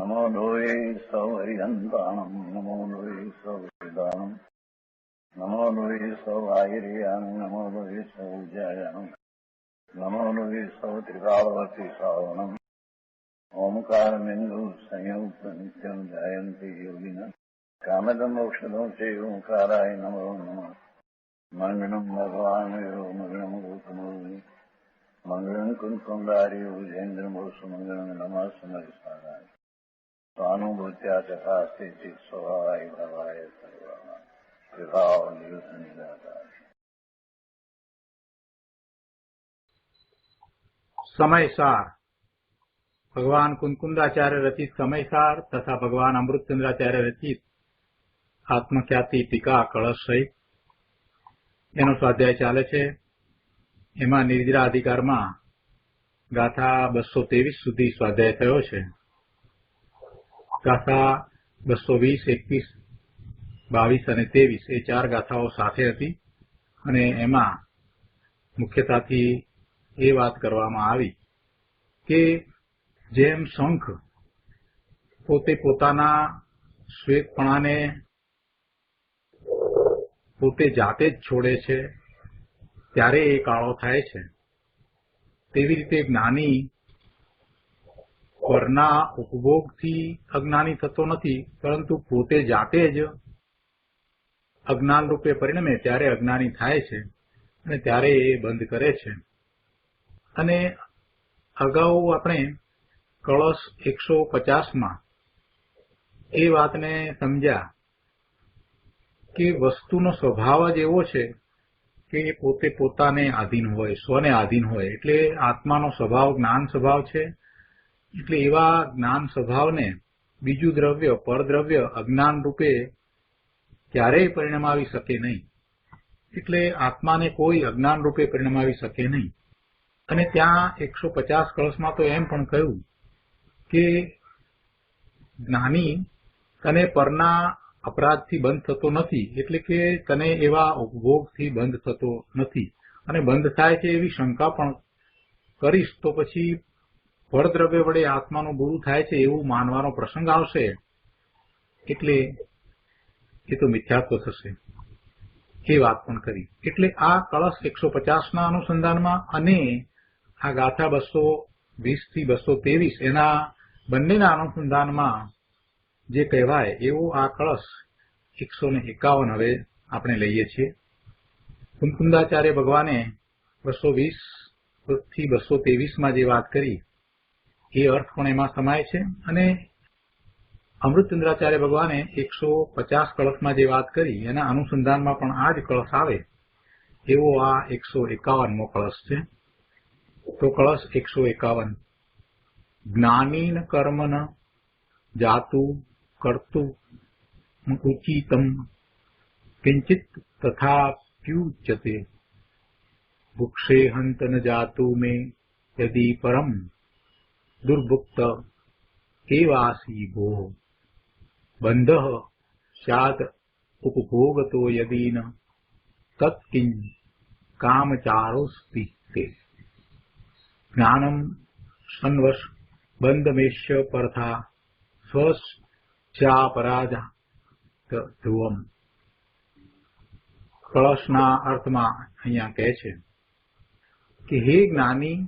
नमो लोये सौहरिहन्ताणम् नमो लोये सौहृदानम् नमो लोये सौआयर्याणम् नमो लोये सौजायानम् नमो लोये सौत्रिकावती सावनम् ओंकारमिन्दु संयुक्त नित्यम् जायन्ति योगिनः कामदमोक्षदो चैव ओंकाराय नमो नमः मङ्गलम् भगवान् मङ्गलम् गौतमोऽग्नि मङ्गलम् कुन्कुण्डार्यो विजेन्द्रमो सुमङ्गलम् नमः समरिसाराय स्वानुभूत्या तथास्ति चित् स्वभावाय भवाय सर्वाः विभाव नियुक्त निराकार। समयसार भगवान कुंकुंदाचार्य रचित समयसार तथा भगवान अमृतचंद्राचार्य रचित आत्मख्याति टीका कलश सहित एनो स्वाध्याय चाले छे। एमां निर्जरा अधिकारमां गाथा 223 सुधी स्वाध्याय थयो छे। गाथा 220, 21, 22 અને 23 એ ચાર ગાથાઓ સાથે હતી અને એમાં મુખ્યતાથી એ વાત કરવામાં આવી કે જેમ શંખ પોતે પોતાના શ્વેતપણાને પોતે જાતે જ છોડે છે ત્યારે એ કાળો થાય છે, તેવી રીતે જ્ઞાની પરના ઉપભોગથી અજ્ઞાની થતો નથી, પરંતુ પોતે જાતે જ અજ્ઞાન રૂપે પરિણમે ત્યારે અજ્ઞાની થાય છે અને ત્યારે એ બંધ કરે છે। અને અગાઉ આપણે કળશ 150માં એ વાતને સમજ્યા કે વસ્તુનો સ્વભાવ જ એવો છે કે પોતે પોતાને આધીન હોય, સ્વને આધીન હોય, એટલે આત્માનો સ્વભાવ જ્ઞાન સ્વભાવ છે। એટલે એવા જ્ઞાન સ્વભાવને બીજું દ્રવ્ય પરદ્રવ્ય અજ્ઞાન રૂપે ક્યારેય પરિણમાવી શકે નહીં। એટલે આત્માને કોઈ અજ્ઞાન રૂપે પરિણમાવી શકે નહીં। અને ત્યાં 150 કળશમાં તો એમ પણ કહ્યું કે જ્ઞાની તને પરના અપરાધથી બંધ થતો નથી, એટલે કે તને એવા ઉપભોગથી બંધ થતો નથી। અને બંધ થાય છે એવી શંકા પણ કરીશ તો પછી પરદ્રવ્ય વડે આત્માનું બુરું થાય છે એવું માનવાનો પ્રસંગ આવશે, એટલે એ તો મિથ્યાત્વ થશે, એ વાત પણ કરી। એટલે આ કળશ 150ના અનુસંધાનમાં અને આ ગાથા 220 થી 223 એના બંનેના અનુસંધાનમાં જે કહેવાય એવો આ કળશ 151 હવે આપણે લઈએ છીએ। કુંકુંદાચાર્ય ભગવાને 220 થી 223માં જે વાત કરી એ અર્થ પણ એમાં સમાય છે। અને અમૃતચંદ્રાચાર્ય ભગવાને 150 કળશમાં જે વાત કરી એના અનુસંધાનમાં પણ આ જ કળશ આવે એવો આ 151મો કળશ છે। તો કળશ 151 જ્ઞાનીન કર્મન જાતુ કર્તુ ઉચિતમ કિંચિત તથાપ્યુચ્યતે ભુક્ષે હંત ન જાતુ મે યદિ પરમ દુર્ભુક્ત એવાસી ભો બંધઃ સ્યાદ ઉપભોગતો યદિ ન તત્કિં કામચારોસ્તિ તે જ્ઞાનમ સન્વશ બંધમેશ્ય પરથા સ્વસ્યાપરાધ ધ્રુવમ। કળશના અર્થમાં અહીંયા કહે છે કે હે જ્ઞાની,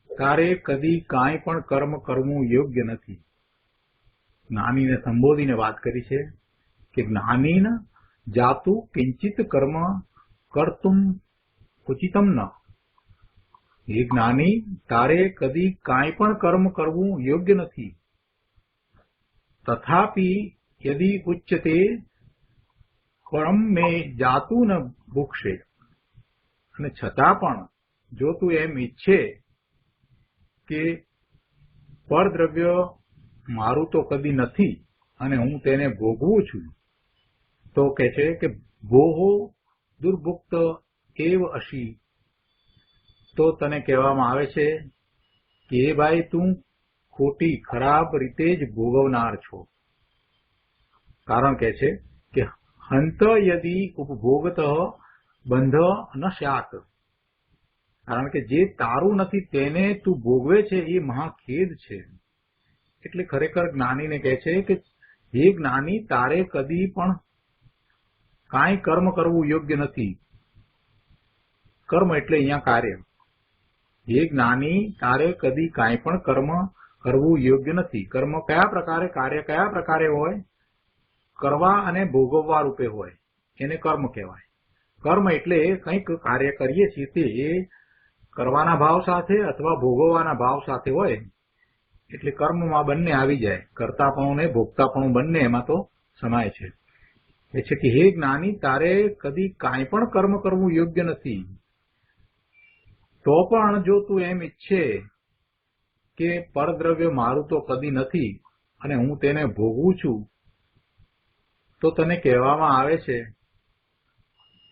તારે કદી કાંઈ પણ કર્મ કરવું યોગ્ય નથી। જ્ઞાનીને સંબોધીને વાત કરી છે કે જ્ઞાનીન જાતુ કિંચિત કર્મ કર્તુમ ઉચિતમ ન। હે જ્ઞાની, તારે કદી કાંઈ પણ કર્મ કરવું યોગ્ય નથી। તથાપિ યદિ ઉચ્યતે પરમ મે જાતુ ન ભુક્ષે, અને છતાં પણ જો તું એમ ઈચ્છે કે પરદ્રવ્ય મારું તો કદી નથી અને હું તેને ભોગવું છું, તો કહે છે કે ભોહો દુર્ભુક્ત એવ અશી। તો તને કહેવામાં આવે છે કે એ ભાઈ તું ખોટી ખરાબ રીતે જ ભોગવનાર છો। કારણ કહે છે કે હંત યદિ ઉપભોગત બંધ ન સ્યાત, કારણ કે જે તારું નથી તેને તું ભોગવે છે એ મહાખેદ છે। એટલે ખરેખર જ્ઞાનીને કહે છે કે હે જ્ઞાની, તારે કદી પણ કાંઈ કર્મ કરવું યોગ્ય નથી. કર્મ એટલે અહીંયા કાર્ય. હે જ્ઞાની, તારે કદી કાંઈ પણ કર્મ કરવું યોગ્ય નથી. કર્મ કયા પ્રકારે, કાર્ય કયા પ્રકારે હોય? કરવા અને ભોગવવા રૂપે હોય, એને કર્મ કહેવાય. કર્મ એટલે કંઈક કાર્ય કરીએ છીએ તે એ કરવાના ભાવ સાથે અથવા ભોગવવાના ભાવ સાથે હોય, એટલે કર્મમાં બંને આવી જાય. કર્તાપણું ને ભોગતાપણું બંને એમાં તો સમાય છે. એ છે કે હે જ્ઞાની, તારે કદી કાંઈ પણ કર્મ કરવું યોગ્ય નથી. તો પણ જો તું એમ ઈચ્છે કે પરદ્રવ્ય મારું તો કદી નથી અને હું તેને ભોગવું છું, તો તને કહેવામાં આવે છે,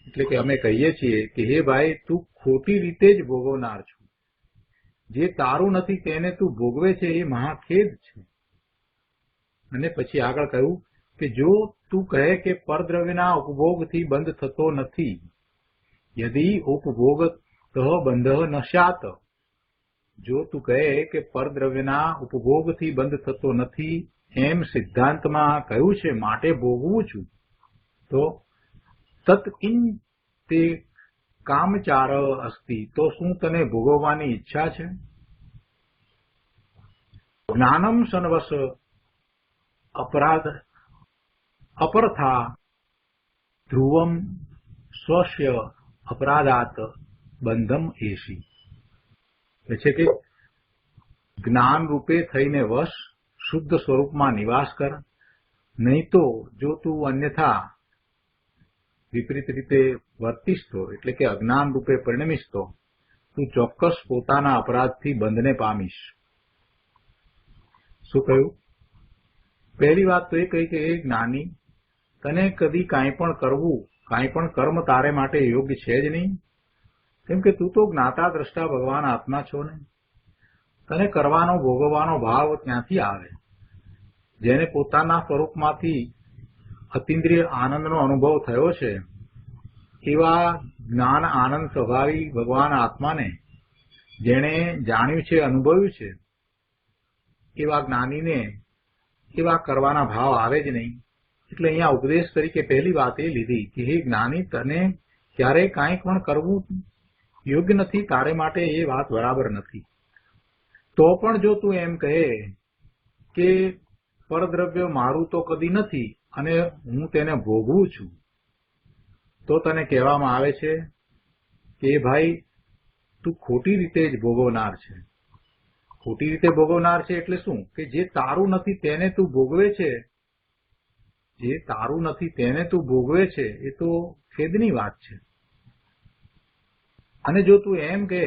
એટલે કે અમે કહીએ છીએ કે હે ભાઈ, તું ખોટી રીતે જ ભોગવનાર છું. જે તારું નથી તેને તું ભોગવે છે એ મહાખેદ છે. અને પછી આગળ કહ્યું કે જો તું કહે કે પરદ્રવ્યના ઉપભોગથી બંધ થતો નથી, યદિ ઉપભોગતઃ બંધઃ ન સ્યાત, જો તું કહે કે પરદ્રવ્યના ઉપભોગથી બંધ થતો નથી એમ સિદ્ધાંતમાં કહ્યું છે, માટે ભોગવું છું, તો તત્કિં તે કામચાર અસ્તિ, તો શું તને ભોગવવાની ઈચ્છા છે? જ્ઞાનમ સન્વસ અપરાધ અપરથા ધ્રુવમ સ્વસ્ય અપરાધાત બંધમ એશી. છે કે જ્ઞાન રૂપે થઈને વશ શુદ્ધ સ્વરૂપમાં નિવાસ કર, નહીં તો જો તું અન્યથા વિપરીત રીતે વર્તીશ તો, એટલે કે અજ્ઞાન રૂપે પરિણમીશ તો તું ચોક્કસ પોતાના અપરાધથી બંધને પામીશ. શું કહ્યું? પહેલી વાત તો એ કહી કે એ જ્ઞાની, તને કદી કાંઈ પણ કરવું, કાંઈ પણ કર્મ તારે માટે યોગ્ય છે જ નહીં, કેમ કે તું તો જ્ઞાતા દ્રષ્ટા ભગવાન આત્મા છો ને. તને કરવાનો ભોગવવાનો ભાવ ક્યાંથી આવે? જેને પોતાના સ્વરૂપમાંથી અતિન્દ્રિય આનંદનો અનુભવ થયો છે, એવા જ્ઞાન આનંદ સ્વભાવી ભગવાન આત્માને જેણે જાણ્યું છે, અનુભવ્યું છે, એવા જ્ઞાનીને એવા કરવાના ભાવ આવે જ નહીં. એટલે અહીંયા ઉપદેશ તરીકે પહેલી વાત એ લીધી કે હે જ્ઞાની, તને ક્યારેય કાંઈ પણ કરવું યોગ્ય નથી, તારે માટે એ વાત બરાબર નથી. તો પણ જો તું એમ કહે કે પરદ્રવ્ય મારું તો કદી નથી અને હું તેને ભોગવું છું, તો તને કહેવામાં આવે છે કે ભાઈ, તું ખોટી રીતે જ ભોગવનાર છે. ખોટી રીતે ભોગવનાર છે એટલે શું? કે જે તારું નથી તેને તું ભોગવે છે, જે તારું નથી તેને તું ભોગવે છે, એ તો ખેદની વાત છે. અને જો તું એમ કહે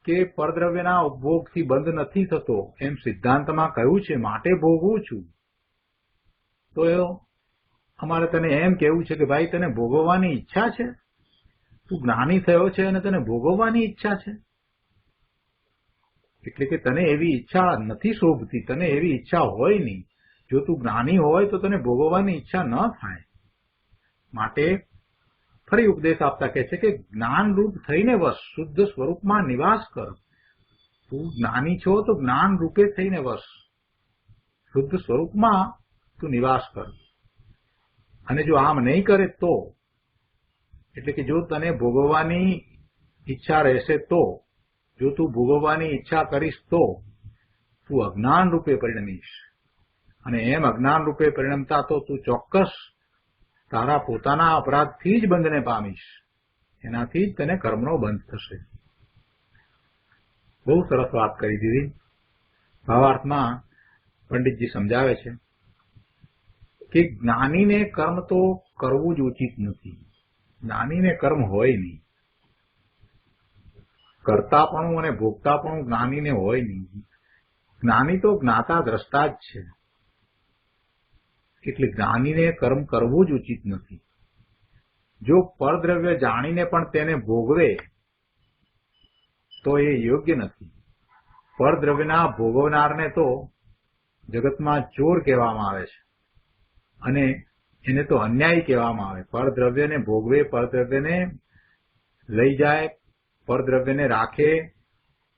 કે પરદ્રવ્યના ઉપભોગથી બંધ નથી થતો એમ સિદ્ધાંતમાં કહ્યું છે, માટે ભોગવું છું, તો અમારે તને એમ કહેવું છે કે ભાઈ, તને ભોગવવાની ઈચ્છા છે? તું જ્ઞાની થયો છે અને તને ભોગવવાની ઈચ્છા છે? એટલે કે તને એવી ઈચ્છા નથી શોભતી, તને એવી ઈચ્છા હોય નહીં. જો તું જ્ઞાની હોય તો તને ભોગવવાની ઈચ્છા ન થાય. માટે ફરી ઉપદેશ આપતા કહે છે કે જ્ઞાનરૂપ થઈને વશ શુદ્ધ સ્વરૂપમાં નિવાસ કર. તું જ્ઞાની છો તો જ્ઞાન રૂપે થઈને વશ શુદ્ધ સ્વરૂપમાં તું નિવાસ કર. અને જો આમ નહીં કરે તો, એટલે કે જો તને ભોગવવાની ઈચ્છા રહેશે તો, જો તું ભોગવવાની ઈચ્છા કરીશ તો તું અજ્ઞાન રૂપે પરિણમીશ. અને એમ અજ્ઞાન રૂપે પરિણમતા તો તું ચોક્કસ તારા પોતાના અપરાધથી જ બંધને પામીશ. એનાથી જ તને કર્મનો બંધ થશે. બહુ સરસ વાત કરી દીધી. ભાવાર્થમાં પંડિતજી સમજાવે છે કે જ્ઞાનીને કર્મ તો કરવું જ ઉચિત નથી. જ્ઞાનીને કર્મ હોય નહીં. કર્તાપણું અને ભોગતાપણું જ્ઞાનીને હોય નહીં. જ્ઞાની તો જ્ઞાતા દ્રષ્ટા જ છે. એટલે જ્ઞાનીને કર્મ કરવું જ ઉચિત નથી. જો પરદ્રવ્ય જાણીને પણ તેને ભોગવે તો એ યોગ્ય નથી. પરદ્રવ્યના ભોગવનારને તો જગતમાં ચોર કહેવામાં આવે છે અને એને તો અન્યાયી કહેવામાં આવે. પરદ્રવ્યને ભોગવે, પરદ્રવ્યને લઈ જાય, પરદ્રવ્યને રાખે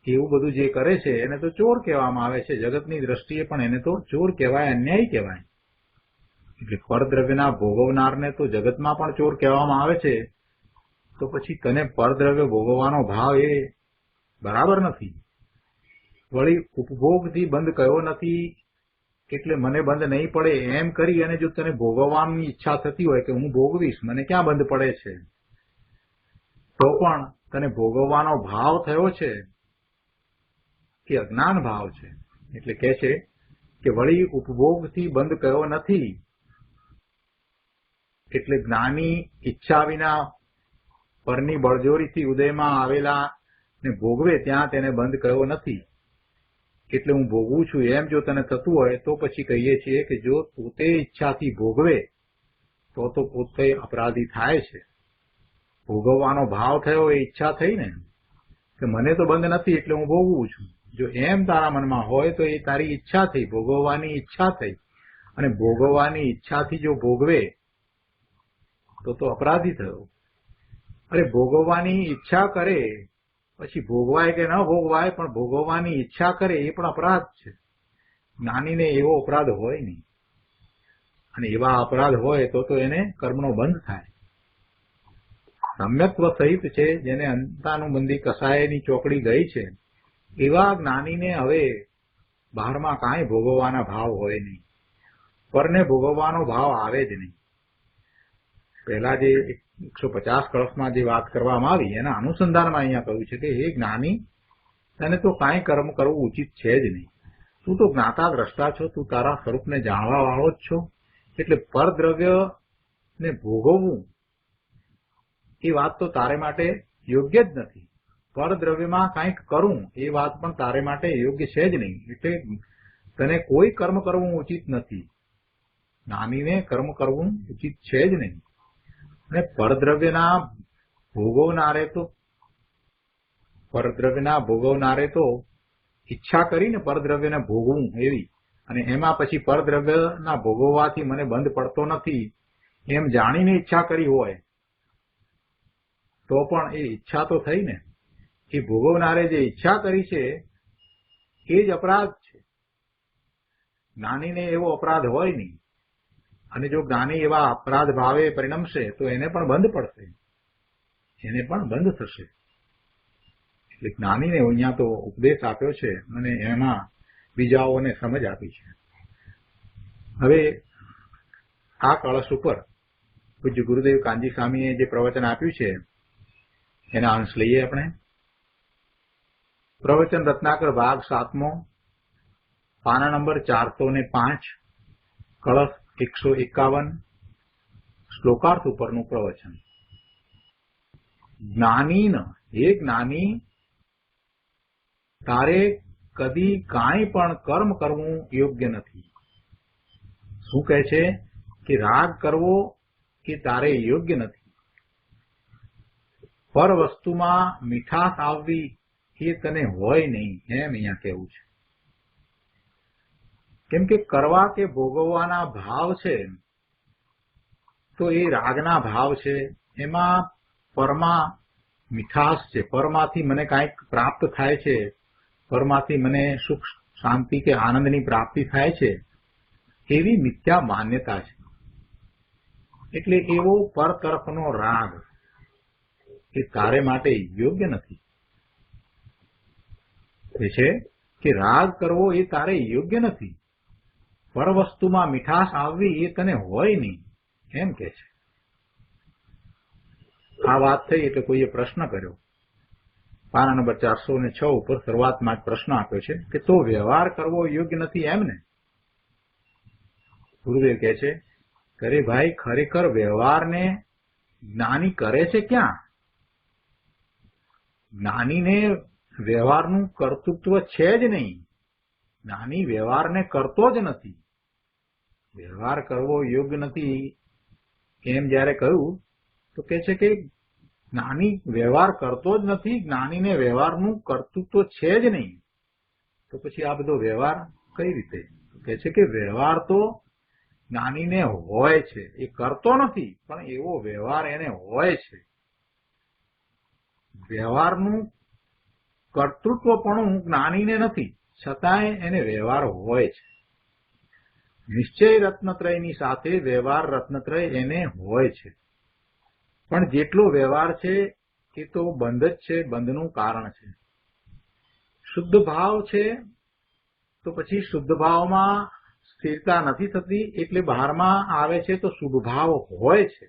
એવું બધું જે કરે છે એને તો ચોર કહેવામાં આવે છે. જગતની દ્રષ્ટિએ પણ એને તો ચોર કહેવાય, અન્યાયી કહેવાય. એટલે પરદ્રવ્યના ભોગવનારને તો જગતમાં પણ ચોર કહેવામાં આવે છે. તો પછી તને પરદ્રવ્ય ભોગવવાનો ભાવ એ બરાબર નથી. વળી ઉપભોગથી બંધ કયો નથી એટલે મને બંધ નહીં પડે એમ કરી અને જો તને ભોગવવાની ઈચ્છા થતી હોય કે હું ભોગવીશ, મને ક્યાં બંધ પડે છે, તો પણ તને ભોગવવાનો ભાવ થયો છે કે અજ્ઞાન ભાવ છે. એટલે કહે છે કે વળી ઉપભોગથી બંધ કયો નથી એટલે જ્ઞાની ઈચ્છા વિના પરની બળજોરીથી ઉદયમાં આવેલા ને ભોગવે ત્યાં તેને બંધ કયો નથી. એટલે હું ભોગવું છું એમ જો તને થતું હોય તો પછી કહીએ છીએ કે જો પોતે ઈચ્છાથી ભોગવે તો પોતે અપરાધી થાય છે. ભોગવવાનો ભાવ થયો એ ઈચ્છા થઈ ને કે મને તો બંધ નથી એટલે હું ભોગવું છું. જો એમ તારા મનમાં હોય તો એ તારી ઈચ્છા થઈ, ભોગવવાની ઈચ્છા થઈ, અને ભોગવવાની ઈચ્છાથી જો ભોગવે તો અપરાધી થયો. અરે ભોગવવાની ઈચ્છા કરે પછી ભોગવાય કે ન ભોગવાય પણ ભોગવવાની ઈચ્છા કરે એ પણ અપરાધ છે. જ્ઞાનીને એવો અપરાધ હોય નહીં, અને એવા અપરાધ હોય તો એને કર્મનો બંધ થાય. સમ્યક્ત્વ સહિત છે જેને અંતાનુબંધી કસાયની ચોકડી ગઈ છે એવા જ્ઞાનીને હવે બહારમાં કાંઈ ભોગવવાના ભાવ હોય નહીં, પરને ભોગવવાનો ભાવ આવે જ નહીં. પહેલા જે 150 કળશમાં જે વાત કરવામાં આવી એના અનુસંધાનમાં અહીંયા કહ્યું છે કે હે જ્ઞાની, તને તો કાંઈ કર્મ કરવું ઉચિત છે જ નહીં. તું તો જ્ઞાતા દ્રષ્ટા છો, તું તારા સ્વરૂપને જાણવા વાળો જ છો. એટલે પરદ્રવ્યને ભોગવવું એ વાત તો તારે માટે યોગ્ય જ નથી. પરદ્રવ્યમાં કાંઈક કરવું એ વાત પણ તારે માટે યોગ્ય છે જ નહીં. એટલે તને કોઈ કર્મ કરવું ઉચિત નથી. જ્ઞાનીને કર્મ કરવું ઉચિત છે જ નહીં. અને પરદ્રવ્યના ભોગવનારે તો ઈચ્છા કરીને પરદ્રવ્યને ભોગવું એવી, અને એમાં પછી પરદ્રવ્યના ભોગવવાથી મને બંધ પડતો નથી એમ જાણીને ઈચ્છા કરી હોય તો પણ એ ઈચ્છા તો થઈ ને. એ ભોગવનારે જે ઈચ્છા કરી છે એ જ અપરાધ છે. જ્ઞાનીને એવો અપરાધ હોય નહીં, અને જો જ્ઞાની એવા અપરાધ ભાવે પરિણમશે તો એને પણ બંધ પડશે, એને પણ બંધ થશે. એટલે જ્ઞાનીને અહીંયા તો ઉપદેશ આપ્યો છે અને એમાં બીજાઓને સમજ આપી છે. હવે આ કળશ ઉપર પૂજ્ય ગુરુદેવ કાનજી સ્વામીએ જે પ્રવચન આપ્યું છે એના અંશ લઈએ આપણે. પ્રવચન રત્નાકર ભાગ 7મો, પાના નંબર 405, કળશ 151, શ્લોકાર્થ ઉપરનું પ્રવચન. જ્ઞાનીન, હે જ્ઞાની, તારે કદી કાંઈ પણ કર્મ કરવું યોગ્ય નથી. શું કહે છે કે રાગ કરવો એ તારે યોગ્ય નથી. પર વસ્તુમાં મીઠાશ આવવી એ તને હોય નહીં એમ અહીંયા કહેવું છે. કેમ કે કરવા કે ભોગવવાના ભાવ છે તો એ રાગના ભાવ છે. એમાં પરમાં મીઠાશ છે, પરમાંથી મને કાંઈક પ્રાપ્ત થાય છે, પરમાંથી મને સુખ શાંતિ કે આનંદની પ્રાપ્તિ થાય છે એવી મિથ્યા માન્યતા છે. એટલે એવો પર તરફનો રાગ એ તારે માટે યોગ્ય નથી. એ છે કે રાગ કરવો એ તારે યોગ્ય નથી. પર વસ્તુમાં મીઠાશ આવવી એ તને હોય નહીં એમ કે છે. આ વાત થઈ એટલે કોઈએ પ્રશ્ન કર્યો. પાના નંબર 406 ઉપર શરૂઆતમાં જ પ્રશ્ન આપ્યો છે કે તો વ્યવહાર કરવો યોગ્ય નથી એમ ને? ગુરુદેવ કહે છે કે અરે ભાઈ, ખરેખર વ્યવહારને જ્ઞાની કરે છે ક્યાં? જ્ઞાનીને વ્યવહારનું કર્તૃત્વ છે જ નહીં. જ્ઞાની વ્યવહારને કરતો જ નથી. વ્યવહાર કરવો યોગ્ય નથી એમ જયારે કહ્યું તો કહે છે કે જ્ઞાની વ્યવહાર કરતો જ નથી, જ્ઞાનીને વ્યવહારનું કર્તૃત્વ છે જ નહીં. તો પછી આ બધો વ્યવહાર કઈ રીતે? કહે છે કે વ્યવહાર તો જ્ઞાનીને હોય છે, એ કરતો નથી પણ એવો વ્યવહાર એને હોય છે. વ્યવહારનું કર્તૃત્વપણું જ્ઞાનીને નથી, છતાંય એને વ્યવહાર હોય છે. નિશ્ચય રત્નત્રયની સાથે વ્યવહાર રત્નત્રય એને હોય છે. પણ જેટલો વ્યવહાર છે એ તો બંધ જ છે, બંધનું કારણ છે. શુદ્ધ ભાવ છે તો પછી શુદ્ધ ભાવમાં સ્થિરતા નથી થતી, એટલે બહારમાં આવે છે તો શુભ ભાવ હોય છે.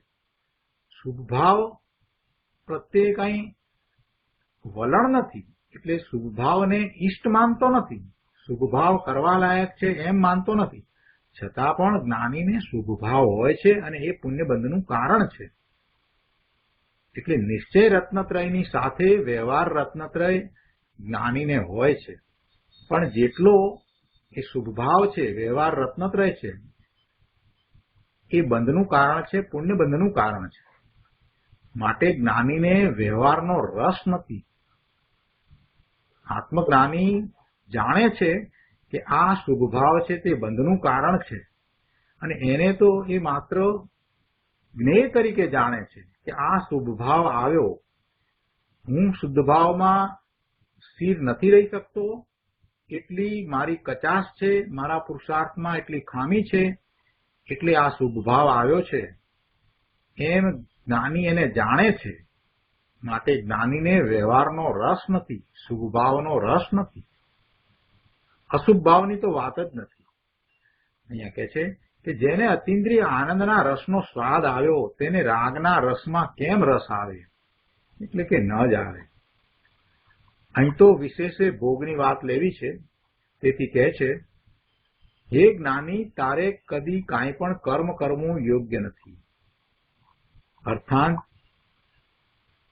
શુભ ભાવ પ્રત્યે કઈ વલણ નથી, એટલે શુભ ભાવને ઈષ્ટ માનતો નથી, શુભ ભાવ કરવા લાયક છે એમ માનતો નથી. છતાં પણ જ્ઞાનીને શુભ ભાવ હોય છે અને એ પુણ્યબંધનું કારણ છે. એટલે નિશ્ચય રત્નત્રયની સાથે વ્યવહાર રત્નત્રય જ્ઞાનીને હોય છે. પણ જેટલો એ શુભ ભાવ છે, વ્યવહાર રત્નત્રય છે, એ બંધનું કારણ છે, પુણ્યબંધનું કારણ છે. માટે જ્ઞાનીને વ્યવહારનો રસ નથી. આત્મજ્ઞાની જાણે છે કે આ શુભ ભાવ છે તે બંધનું કારણ છે, અને એને તો એ માત્ર જ્ઞેય તરીકે જાણે છે કે આ શુભ ભાવ આવ્યો, હું શુદ્ધ ભાવમાં સ્થિર નથી રહી શકતો, એટલી મારી કચાશ છે, મારા પુરુષાર્થમાં એટલી ખામી છે, એટલે આ શુભ ભાવ આવ્યો છે, એમ જ્ઞાની એને જાણે છે. માટે જ્ઞાનીને વ્યવહારનો રસ નથી, શુભ ભાવનો રસ નથી. અશુભ ભાવની તો વાત જ નથી. અહીંયા કહે છે કે જેને અતિન્દ્રિય આનંદના રસનો સ્વાદ આવ્યો તેને રાગના રસમાં કેમ રસ આવે? એટલે કે ન જ આવે. અહીં તો વિશેષે ભોગની વાત લેવી છે, તેથી કહે છે, હે જ્ઞાની, તારે કદી કાંઈ પણ કર્મ કરવું યોગ્ય નથી. અર્થાત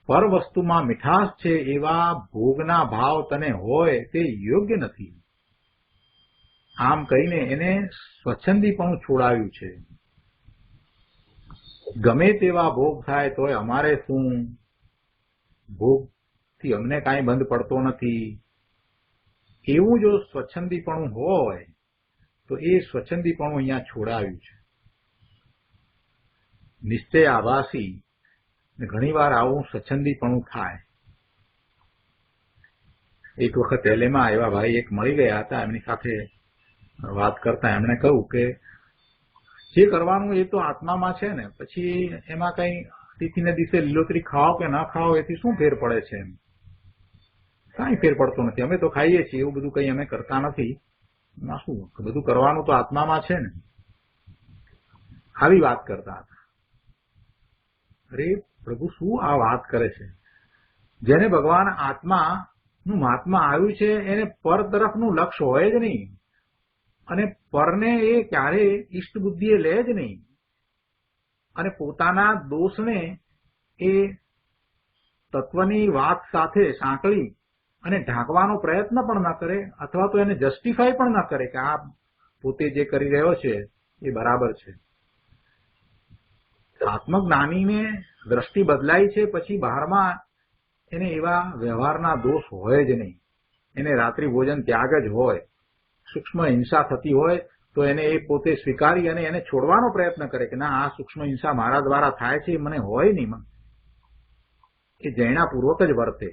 પર વસ્તુમાં મીઠાશ છે એવા ભોગના ભાવ તને હોય તે યોગ્ય નથી. આમ કહીને એને સ્વચ્છંદીપણું છોડાવ્યું છે. ગમે તેવા ભોગ થાય તોય અમારે શું, ભોગથી અમને કાંઈ બંધ પડતો નથી, એવું જો સ્વચ્છંદીપણું હોય તો એ સ્વચ્છંદીપણું અહીંયા છોડાવ્યું છે. નિશ્ચય આભાસી ઘણી વાર આવું સ્વચ્છંદીપણું થાય. એક વખત એલેમાં આવ્યા ભાઈ એક મળી ગયા હતા, એમની સાથે વાત કરતા એમણે કહ્યું કે જે કરવાનું એ તો આત્મામાં છે ને, પછી એમાં કઈ તિથિને દિવસે લીલોતરી ખાઓ કે ના ખાઓ એથી શું ફેર પડે છે? એમ કાંઈ ફેર પડતો નથી, અમે તો ખાઈએ છીએ, એવું બધું કઈ અમે કરતા નથી. ના, શું બધું કરવાનું તો આત્મામાં છે ને. આવી વાત કરતા હતા. અરે પ્રભુ, શું આ વાત કરે છે? જેને ભગવાન આત્માનું મહાત્મા આવ્યું છે એને પર તરફનું લક્ષ્ય હોય જ નહીં, અને પરને એ ક્યારેય ઈષ્ટ બુદ્ધિએ લે જ નહીં, અને પોતાના દોષને એ તત્વની વાત સાથે સાંકળી અને ઢાંકવાનો પ્રયત્ન પણ ન કરે, અથવા તો એને જસ્ટિફાય પણ ન કરે કે આ પોતે જે કરી રહ્યો છે એ બરાબર છે. આત્મજ્ઞાનીને દ્રષ્ટિ બદલાય છે પછી બહારમાં એને એવા વ્યવહારના દોષ હોય જ નહીં. એને રાત્રિ ભોજન ત્યાગ જ હોય, સૂક્ષ્મ હિંસા થતી હોય તો એને એ પોતે સ્વીકારી અને એને છોડવાનો પ્રયત્ન કરે કે ના, આ સૂક્ષ્મ હિંસા મારા દ્વારા થાય છે, મને હોય નહીં. એ જૈનાપૂર્વક જ વર્તે,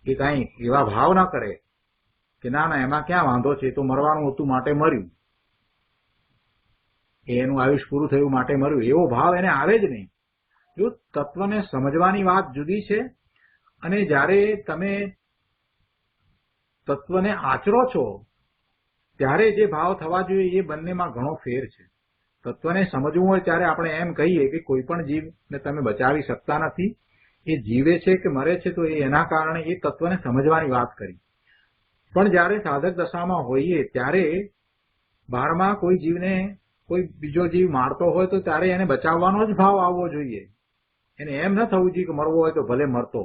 એ કાંઈ એવા ભાવ ના કરે કે ના ના એમાં ક્યાં વાંધો છે, એ તો મરવાનું હતું માટે મર્યું, એનું આયુષ પૂરું થયું માટે મર્યું, એવો ભાવ એને આવે જ નહીં. જો તત્વને સમજવાની વાત જુદી છે, અને જ્યારે તમે તત્વને આચરો છો ત્યારે જે ભાવ થવા જોઈએ એ બંનેમાં ઘણો ફેર છે. તત્વને સમજવું હોય ત્યારે આપણે એમ કહીએ કે કોઈ પણ જીવને તમે બચાવી શકતા નથી, એ જીવે છે કે મરે છે તો એ એના કારણે એ તત્વને સમજવાની વાત કરી. પણ જ્યારે સાધક દશામાં હોઈએ ત્યારે બહારમાં કોઈ જીવને કોઈ બીજો જીવ મારતો હોય તો ત્યારે એને બચાવવાનો જ ભાવ આવવો જોઈએ. એને એમ ન થવું જોઈએ કે મરવો હોય તો ભલે મરતો,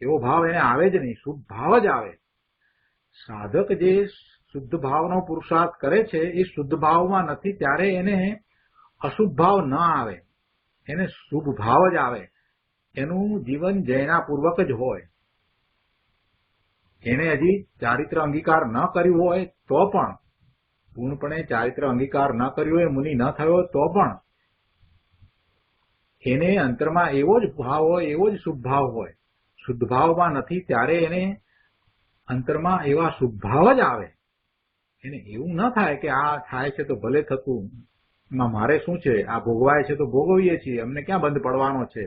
એવો ભાવ એને આવે જ નહીં, શુદ્ધ ભાવ જ આવે. સાધક જે શુદ્ધ ભાવનો પુરુષાર્થ કરે છે એ શુદ્ધ ભાવમાં નથી, ત્યારે એને અશુદ્ધ ભાવ ન આવે, એને શુભ ભાવ જ આવે. એનું જીવન જૈનાપૂર્વક જ હોય. એને હજી ચારિત્ર અંગીકાર ન કર્યું હોય તો પણ, પૂર્ણપણે ચારિત્ર અંગીકાર ન કર્યું હોય, મુનિ ન થયો તો પણ એને અંતરમાં એવો જ ભાવ હોય, એવો જ શુભ ભાવ હોય. શુદ્ધ ભાવમાં નથી ત્યારે એને અંતરમાં એવા શુભ ભાવ જ આવે. એને એવું ન થાય કે આ થાય છે તો ભલે થતું, એમાં મારે શું છે, આ ભોગવાય છે તો ભોગવીએ છીએ, અમને ક્યાં બંધ પડવાનો છે,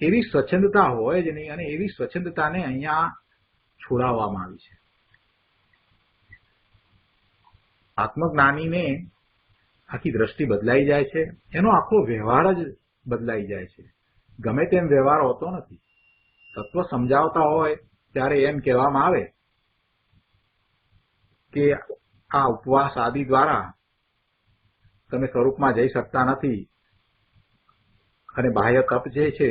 એવી સ્વચ્છંદતા હોય જ નહીં. અને એવી સ્વચ્છંદતાને અહીંયા છોડાવવામાં આવી છે. આત્મજ્ઞાનીને આખી દ્રષ્ટિ બદલાઈ જાય છે, એનો આખો વ્યવહાર જ બદલાઈ જાય છે. ગમે તેમ વ્યવહાર હોતો નથી. તત્વ સમજાવતા હોય ત્યારે એમ કહેવામાં આવે કે આ ઉપવાસ આદિ દ્વારા તમે સ્વરૂપમાં જઈ શકતા નથી અને બાહ્ય તપ જે છે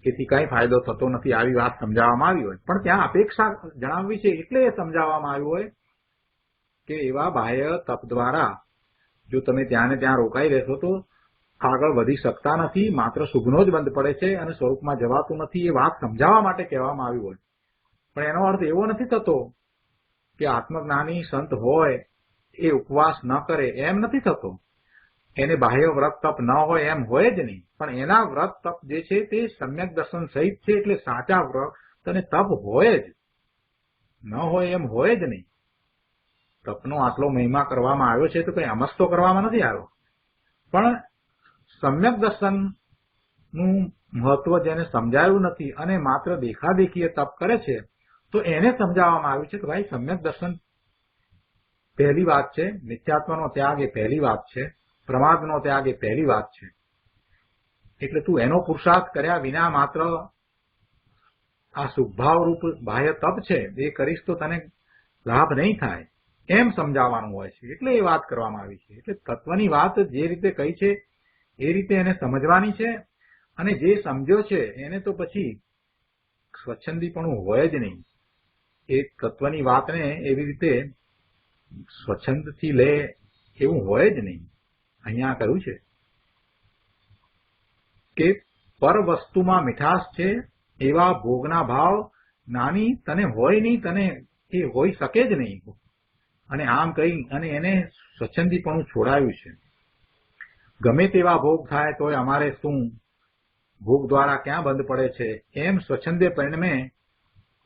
એથી કઈ ફાયદો થતો નથી, આવી વાત સમજાવવામાં આવી હોય. પણ ત્યાં અપેક્ષા જણાવવી છે એટલે એ સમજાવવામાં આવ્યું હોય કે એવા બાહ્ય તપ દ્વારા જો તમે ત્યાં ને ત્યાં રોકાઈ રહેશો તો આગળ વધી શકતા નથી, માત્ર શુભનો જ બંધ પડે છે અને સ્વરૂપમાં જવાતું નથી. એ વાત સમજાવવા માટે કહેવામાં આવ્યું હોય. પણ એનો અર્થ એવો નથી થતો કે આત્મજ્ઞાની સંત હોય એ ઉપવાસ ન કરે, એમ નથી થતો. એને બાહ્ય વ્રત તપ ન હોય એમ હોય જ નહીં. પણ એના વ્રત તપ જે છે તે સમ્યક દર્શન સહિત છે, એટલે સાચા વ્રત અને તપ હોય જ, ન હોય એમ હોય જ નહીં. તપનો આટલો મહિમા કરવામાં આવ્યો છે તો કઈ અમસ્તો કરવામાં નથી આવ્યો. પણ સમ્યક દર્શનનું મહત્વ જેને સમજાયું નથી અને માત્ર દેખાદેખીએ તપ કરે છે તો એને સમજાવવામાં આવ્યું છે કે ભાઈ સમ્યક દર્શન પહેલી વાત છે, મિથ્યાત્વનો ત્યાગ એ પહેલી વાત છે, પ્રમાદનો ત્યાગ એ પહેલી વાત છે. એટલે તું એનો પુરુષાર્થ કર્યા વિના માત્ર આ શુભભાવરૂપ બાહ્ય તપ છે એ કરીશ તો તને લાભ નહીં થાય, એમ સમજાવવાનું હોય છે. એટલે એ વાત કરવામાં આવી છે. એટલે તત્વની વાત જે રીતે કહી છે એ રીતે એને સમજવાની છે. અને જે સમજ્યો છે એને તો પછી સ્વચ્છંદીપણું હોય જ નહીં. એ તત્વની વાતને એવી રીતે સ્વચ્છંદથી લે એવું હોય જ નહીં. અહીંયા કહ્યું છે કે પર વસ્તુમાં મીઠાશ છે એવા ભોગના ભાવ નાની તને હોય નહીં, તને એ હોઈ શકે જ નહીં. અને આમ કહી અને એને સ્વચ્છંદીપણું છોડાયું છે. ગમે તેવા ભોગ થાય તોય અમારે શું, ભોગ દ્વારા ક્યાં બંધ પડે છે, એમ સ્વચ્છંદે પરિણમે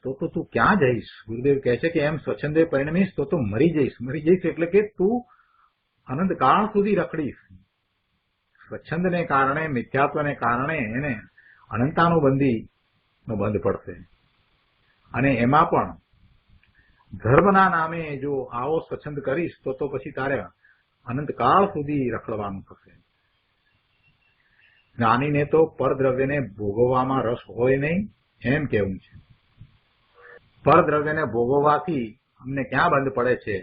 તો તું ક્યાં જઈશ. ગુરુદેવ કહે છે કે એમ સ્વચ્છંદે પરિણમીશ તો મરી જઈશ. મરી જઈશ એટલે કે તું અનંતકાળ સુધી રખડીશ. સ્વચ્છંદને કારણે, મિથ્યાત્વને કારણે એને અનંતાનુબંધીનો બંધ પડશે. અને એમાં પણ ધર્મના નામે જો આવો સ્વચ્છંદ કરીશ તો પછી તારે અનંતકાળ સુધી રખડવાનું થશે. જ્ઞાનીને તો પરદ્રવ્યને ભોગવવામાં રસ હોય નહીં, એમ કેવું છે. પરદ્રવ્યને ભોગવવાથી અમને ક્યાં બંધ પડે છે,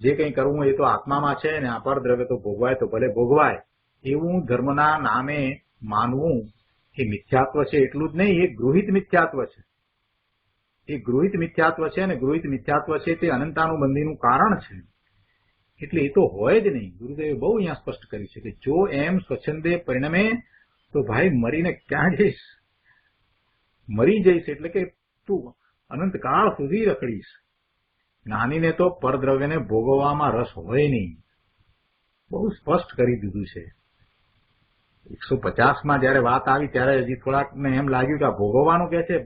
જે કંઈ કરવું એ તો આત્મામાં છે ને આ પરદ્રવ્ય તો ભોગવાય તો ભલે ભોગવાય, એવું ધર્મના નામે માનવું એ મિથ્યાત્વ છે. એટલું જ નહીં, એ ગૃહિત મિથ્યાત્વ છે. એ ગૃહિત મિથ્યાત્વ છે અને ગૃહિત મિથ્યાત્વ છે તે અનંતાનુબંધીનું કારણ છે. એટલે એ તો હોય જ નહીં. ગુરુદેવે બહુ અહીંયા સ્પષ્ટ કર્યું છે કે જો એમ સ્વચ્છંદે પરિણમે તો ભાઈ મરીને ક્યાં જઈશ, મરી જઈશ એટલે કે તું અનંતકાળ સુધી રખડીશ. જ્ઞાનીને તો પરદ્રવ્યને ભોગવવામાં રસ હોય નહીં. બહુ સ્પષ્ટ કરી દીધું છે. 150માં જયારે વાત આવી ત્યારે હજી થોડાકને એમ લાગ્યું કે આ ભોગવવાનું કે છે,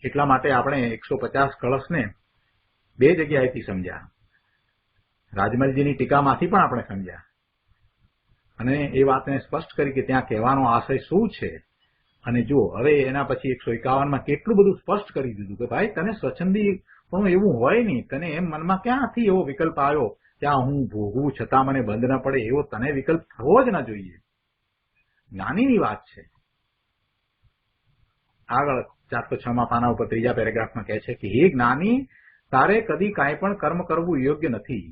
એટલા માટે આપણે 150 કળશને બે જગ્યાએથી સમજ્યા. રાજમલજીની ટીકામાંથી પણ આપણે સમજ્યા અને એ વાતને સ્પષ્ટ કરી કે ત્યાં કહેવાનો આશય શું છે. અને જો હવે એના પછી 151માં કેટલું બધું સ્પષ્ટ કરી દીધું કે ભાઈ તને સ્વચ્છંદી પણ એવું હોય નહીં. તને એમ મનમાં ક્યાંથી એવો વિકલ્પ આવ્યો ત્યાં હું ભોગવું છતાં મને બંધ ન પડે, એવો તને વિકલ્પ થવો જ ન જોઈએ. જ્ઞાનીની વાત છે. આગળ 406માં પાના ઉપર ત્રીજા પેરેગ્રાફમાં કહે છે કે હે જ્ઞાની, તારે કદી કાંઈ પણ કર્મ કરવું યોગ્ય નથી.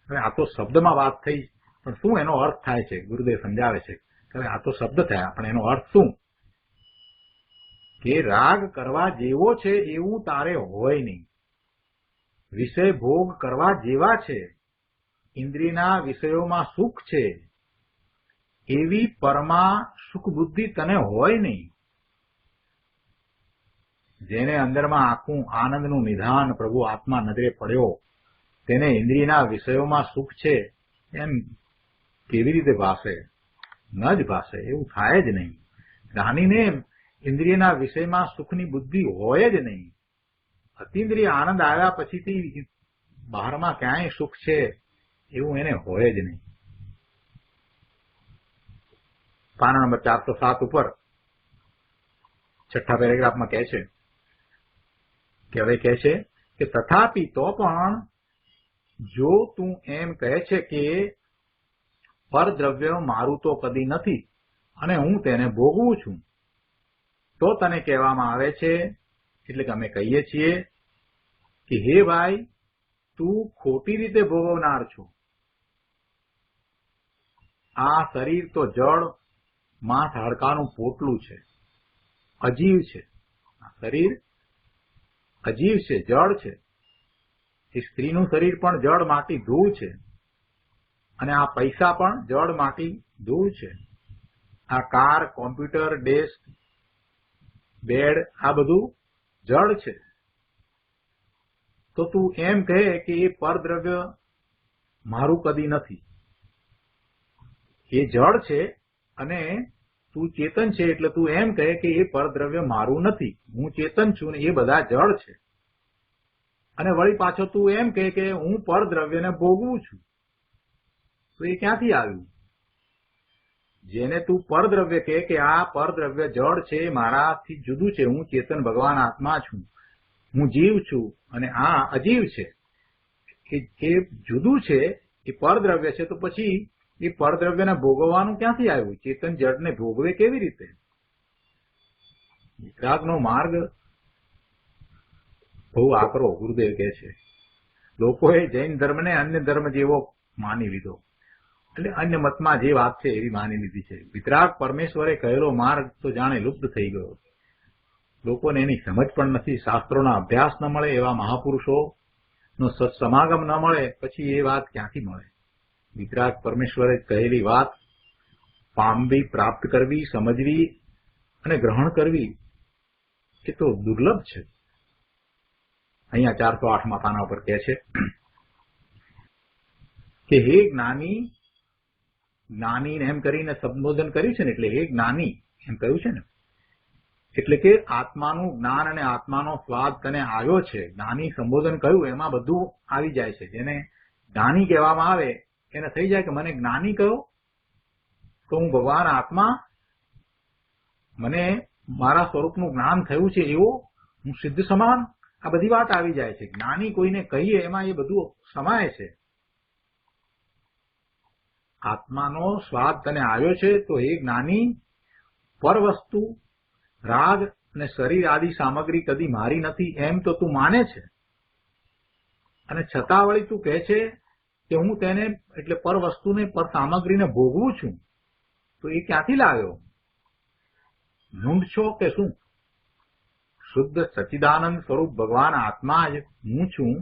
હવે આ તો શબ્દમાં વાત થઈ, પણ શું એનો અર્થ થાય છે ગુરુદેવ સમજાવે છે. હવે આ તો શબ્દ થયા, પણ એનો અર્થ શું કે રાગ કરવા જેવો છે એવું તારે હોય નહીં. વિષય ભોગ કરવા જેવા છે, ઇન્દ્રિયના વિષયોમાં સુખ છે એવી પરમા સુખ બુદ્ધિ તને હોય નહીં. જેને અંદરમાં આખું આનંદનું નિધાન પ્રભુ આત્મા નજરે પડ્યો તેને ઇન્દ્રિયના વિષયોમાં સુખ છે એમ કેવી રીતે ભાષે? ન જ ભાષે. એવું થાય જ નહીં. જ્ઞાનીને ઇન્દ્રિયના વિષયમાં સુખની બુદ્ધિ હોય જ નહીં. અતિન્દ્રિય આનંદ આવ્યા પછીથી બહારમાં ક્યાંય સુખ છે એવું એને હોય જ નહીં. પાના નંબર 407 ઉપર છઠ્ઠા પેરેગ્રાફમાં કહે છે કે હવે કહે છે કે તથાપી તો પણ જો તું એમ કહે છે કે પરદ્રવ્ય મારું તો કદી નથી અને હું તેને ભોગવું છું, તો તને કહેવામાં આવે છે, એટલે કે અમે કહીએ છીએ કે હે ભાઈ, તું ખોટી રીતે ભોગવનાર છો. આ શરીર તો જળ માંસ હાડકાનું પોટલું છે, અજીવ છે. આ શરીર અજીવ છે, જળ છે. એ સ્ત્રીનું શરીર પણ જળ માટી ધૂળ છે, અને આ પૈસા પણ જળ માટી ધૂળ છે. આ કાર, કોમ્પ્યુટર, ડેસ્ક, બેડ, આ બધું જળ છે. તો તું એમ કહે કે એ પરદ્રવ્ય મારું કદી નથી. એ જળ છે અને તું ચેતન છે, એટલે તું એમ કહે કે એ પરદ્રવ્ય મારું નથી, હું ચેતન છું ને એ બધા જળ છે. અને વળી પાછો તું એમ કહે કે હું પરદ્રવ્યને ભોગવું છું. તો એ ક્યાંથી આવ્યું? જેને તું પરદ્રવ્ય કહે કે આ પરદ્રવ્ય જળ છે, મારાથી જુદું છે, હું ચેતન ભગવાન આત્મા છું, હું જીવ છું અને આ અજીવ છે, એ જુદું છે, એ પરદ્રવ્ય છે, તો પછી એ પરદ્રવ્યને ભોગવવાનું ક્યાંથી આવ્યું? ચેતન જળને ભોગવે કેવી રીતે? વિતરાગનો માર્ગ બહુ આકરો, ગુરુદેવ કહે છે. લોકોએ જૈન ધર્મને અન્ય ધર્મ જેવો માની લીધો, એટલે અન્ય મતમાં જે વાત છે એવી માની લીધી છે. વિતરાગ પરમેશ્વરે કહેલો માર્ગ તો જાણે લુપ્ત થઈ ગયો. લોકોને એની સમજ પણ નથી. શાસ્ત્રોના અભ્યાસ ન મળે, એવા મહાપુરુષોનો સત્સમાગમ ન મળે, પછી એ વાત ક્યાંથી મળે? વિતરાગ પરમેશ્વરે કહેલી વાત પામવી, પ્રાપ્ત કરવી, સમજવી અને ગ્રહણ કરવી એ તો દુર્લભ છે. અહીંયા 408 પાના ઉપર કહે છે કે હે જ્ઞાની, જ્ઞાની એમ કરીને સંબોધન કર્યું છે ને, એટલે હે જ્ઞાની એમ કહ્યું છે ને, એટલે કે આત્માનું જ્ઞાન અને આત્માનો સ્વાદ તને આવ્યો છે. જ્ઞાની સંબોધન કહ્યું એમાં બધું આવી જાય છે. જેને જ્ઞાની કહેવામાં આવે એને થઈ જાય કે મને જ્ઞાની કહ્યો તો હું ભગવાન આત્મા, મને મારા સ્વરૂપનું જ્ઞાન થયું છે એવો હું સિદ્ધ સમાન, આ બધી વાત આવી જાય છે. જ્ઞાની કોઈને કહીએ એમાં એ બધું સમાય છે. આત્માનો સ્વાદ તને આવ્યો છે તો એ જ્ઞાની, પર વસ્તુ રાગ અને શરીર આદિ સામગ્રી કદી મારી નથી એમ તો તું માને છે, અને છતાં વળી તું કહે છે કે હું તેને એટલે પર વસ્તુને, પર સામગ્રીને ભોગવું છું. તો એ ક્યાંથી લાવ્યો? મૂંઢ છો કે શું? શુદ્ધ સચ્ચિદાનંદ સ્વરૂપ ભગવાન આત્મા જ હું છું,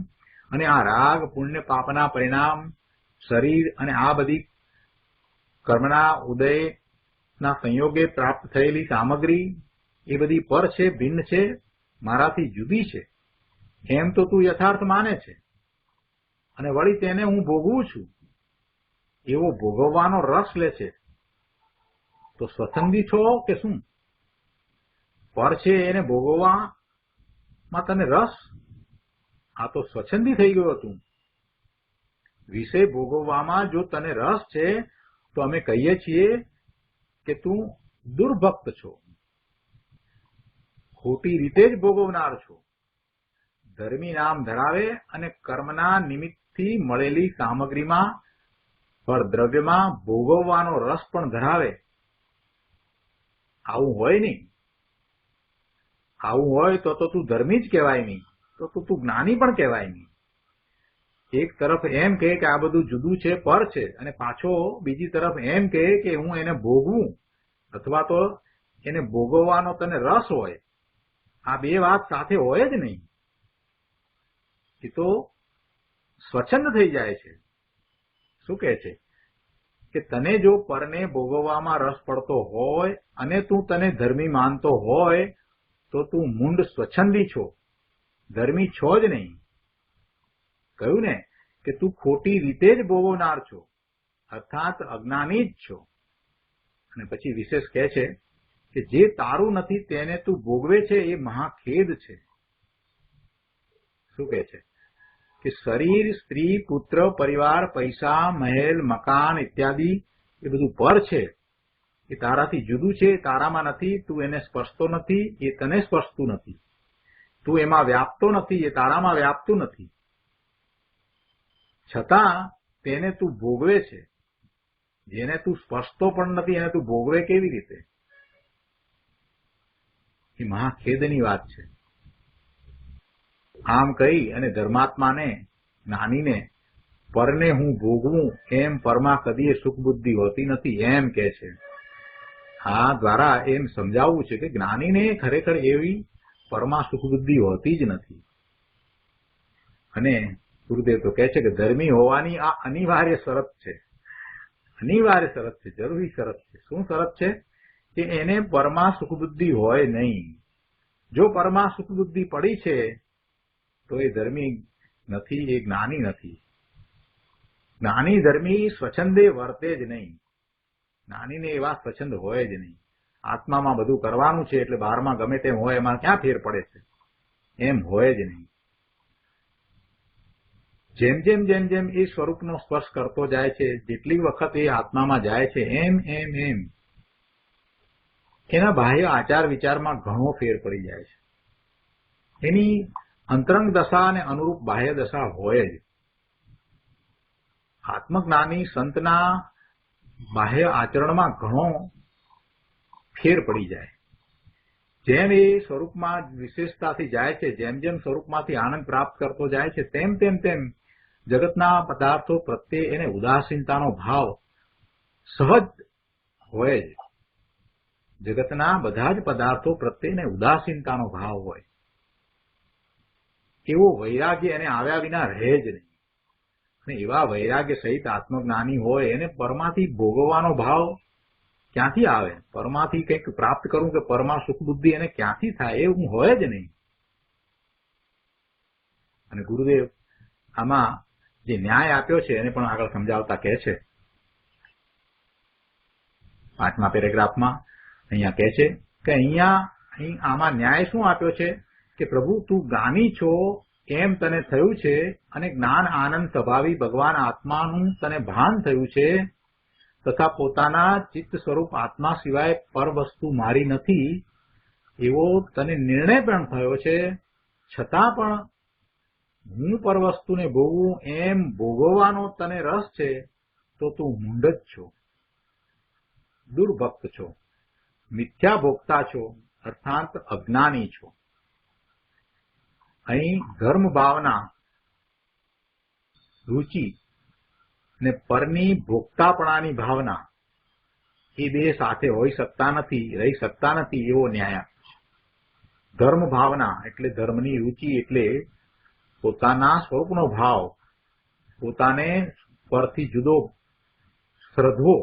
અને આ રાગ, પુણ્ય, પાપના પરિણામ, શરીર અને આ બધી કર્મના ઉદયના સંયોગે પ્રાપ્ત થયેલી સામગ્રી એ બધી પર છે, ભિન્ન છે, મારાથી જુદી છે એમ તો તું યથાર્થ માને છે, અને વળી તેને હું ભોગવું છું એવો ભોગવવાનો રસ લે છે. તો સ્વચ્છંદી છો કે શું? પર છે એને ભોગવવામાં તને રસ? આ તો સ્વચ્છંદી થઈ ગયો તું. વિષય ભોગવવામાં જો તને રસ છે તો અમે કહીએ છીએ કે તું દુર્ભક્ત છો, ખોટી રીતે જ ભોગવનાર છો. ધર્મી નામ ધરાવે અને કર્મના નિમિત્તથી મળેલી સામગ્રીમાં, પર દ્રવ્યમાં ભોગવવાનો રસ પણ ધરાવે. આવું હોય નહીં. આવું હોય તો તું ધર્મી જ કહેવાય નહીં, તો તું જ્ઞાની પણ કહેવાય નહીં. એક તરફ એમ કહે કે આ બધું જુદું છે, પર છે, અને પાછો બીજી તરફ એમ કહે કે હું એને ભોગવું અથવા તો એને ભોગવવાનો તને રસ હોય. આ બે વાત સાથે હોય જ નહીં. એ તો સ્વચ્છંદ થઈ જાય છે. શું કહે છે કે તને જો પરને ભોગવવામાં રસ પડતો હોય અને તું તને ધર્મી માનતો હોય તો તું મૂંડ સ્વચ્છંદી છો, ધર્મી છો જ નહીં. કહ્યું ને કે તું ખોટી રીતે જ ભોગવનાર છો, અર્થાત અજ્ઞાની જ છો. અને પછી વિશેષ કહે છે કે જે તારું નથી તેને તું ભોગવે છે એ મહાખેદ છે. શું કહે છે કે શરીર, સ્ત્રી, પુત્ર, પરિવાર, પૈસા, મહેલ, મકાન ઇત્યાદિ એ બધું પર છે. એ તારાથી જુદું છે, તારામાં નથી. તું એને સ્પર્શતો નથી, એ તને સ્પર્શતું નથી. તું એમાં વ્યાપતો નથી, એ તારામાં વ્યાપતું નથી. છતાં તેને તું ભોગવે છે. જેને તું સ્પર્શતો પણ નથી એને તું ભોગવે કેવી રીતે? એ મહાખેદની વાત છે. આમ કહી અને ધર્માત્માને, જ્ઞાનીને પરને હું ભોગવું એમ પરમાં કદીએ સુખ બુદ્ધિ હોતી નથી એમ કે છે. આ દ્વારા એમ સમજાવવું છે કે જ્ઞાનીને ખરેખર એવી પરમાં સુખ બુદ્ધિ હોતી જ નથી. અને ગુરુદેવ તો કહે છે કે ધર્મી હોવાની આ અનિવાર્ય શરત છે. અનિવાર્ય શરત છે, જરૂરી શરત છે. શું શરત છે? કે એને પરમાં સુખ બુદ્ધિ હોય નહીં. જો પરમાં સુખ બુદ્ધિ પડી છે તો એ ધર્મી નથી, એ જ્ઞાની નથી. જ્ઞાની ધર્મી સ્વચ્છંદે વર્તે જ નહીં. જ્ઞાનીને એવા સ્વચ્છંદ હોય જ નહીં. આત્મામાં બધું કરવાનું છે એટલે બહારમાં ગમે તેમ હોય એમાં ક્યાં ફેર પડે છે? એમ હોય જ નહીં. જેમ જેમ જેમ જેમ એ સ્વરૂપનો સ્પર્શ કરતો જાય છે, જેટલી વખત એ આત્મામાં જાય છે એમ એમ એમ એના બાહ્ય આચાર વિચારમાં ઘણો ફેર પડી જાય છે. એની અંતરંગ દશા અને અનુરૂપ બાહ્ય દશા હોય જ. આત્મજ્ઞાની સંતના બાહ્ય આચરણમાં ઘણો ફેર પડી જાય. જેમ એ સ્વરૂપમાં વિશેષતાથી જાય છે, જેમ જેમ સ્વરૂપમાંથી આનંદ પ્રાપ્ત કરતો જાય છે, તેમ તેમ તેમ જગતના પદાર્થો પ્રત્યે એને ઉદાસીનતાનો ભાવ સહજ હોય જ. જગતના બધા જ પદાર્થો પ્રત્યે એને ઉદાસીનતાનો ભાવ હોય. એવો વૈરાગ્ય એને આવ્યા વિના રહે જ નહીં. અને એવા વૈરાગ્ય સહિત આત્મજ્ઞાની હોય એને પરમાંથી ભોગવવાનો ભાવ ક્યાંથી આવે? પરમાંથી કંઈક પ્રાપ્ત કરવું કે પરમાં સુખ બુદ્ધિ એને ક્યાંથી થાય? એવું હોય જ નહીં. અને ગુરુદેવ આમાં જે ન્યાય આપ્યો છે એને પણ આગળ સમજાવતા કહે છે. 5મા પેરેગ્રાફમાં અહીંયા કહે છે કે અહીં આમાં ન્યાય શું આપ્યો છે કે પ્રભુ તું જ્ઞાની છો એમ તને થયું છે અને જ્ઞાન આનંદ સ્વભાવી ભગવાન આત્માનું તને ભાન થયું છે તથા પોતાના ચિત્ત સ્વરૂપ આત્મા સિવાય પર વસ્તુ મારી નથી એવો તને નિર્ણય પણ થયો છે. છતાં પણ હું પર વસ્તુને ભોગવું એમ ભોગવવાનો તને રસ છે તો તું મૂંઢ જ છો, દુર્ભક્ત છો, મિથ્યા ભોગતા છો, અર્થાત અજ્ઞાની છો. અહીં ધર્મ ભાવના, રુચિ ને પરની ભોગતાપણાની ભાવના એ બે સાથે હોઈ શકતા નથી, રહી શકતા નથી એવો ન્યાય આપ્યો છે. ધર્મ ભાવના એટલે ધર્મની રુચિ એટલે પોતાના સ્વરૂપનો ભાવ, પોતાને પરથી જુદો શ્રદ્ધો,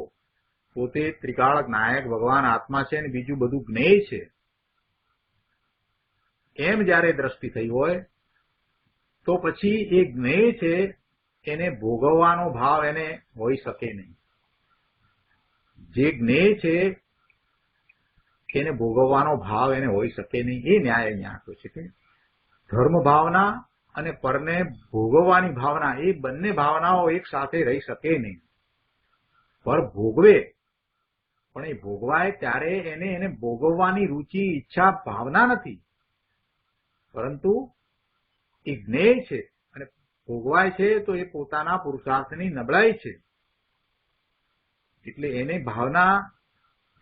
પોતે ત્રિકાળક નાયક ભગવાન આત્મા છે અને બીજું બધું જ્ઞેય છે એમ જયારે દ્રષ્ટિ થઈ હોય તો પછી એ જ્ઞેય છે એને ભોગવવાનો ભાવ એને હોઈ શકે નહીં. જે જ્ઞેય છે એને ભોગવવાનો ભાવ એને હોઈ શકે નહીં. એ ન્યાય અહીંયા આપ્યો છે કે ધર્મ ભાવના અને પરને ભોગવવાની ભાવના એ બંને ભાવનાઓ એક સાથે રહી શકે નહીં. પર ભોગવે પણ એ ભોગવાય ત્યારે એને ભોગવવાની રુચિ, ઈચ્છા, ભાવના નથી, પરંતુ એ જ્ઞેય છે અને ભોગવાય છે તો એ પોતાના પુરુષાર્થની નબળાઈ છે. એટલે એને ભાવના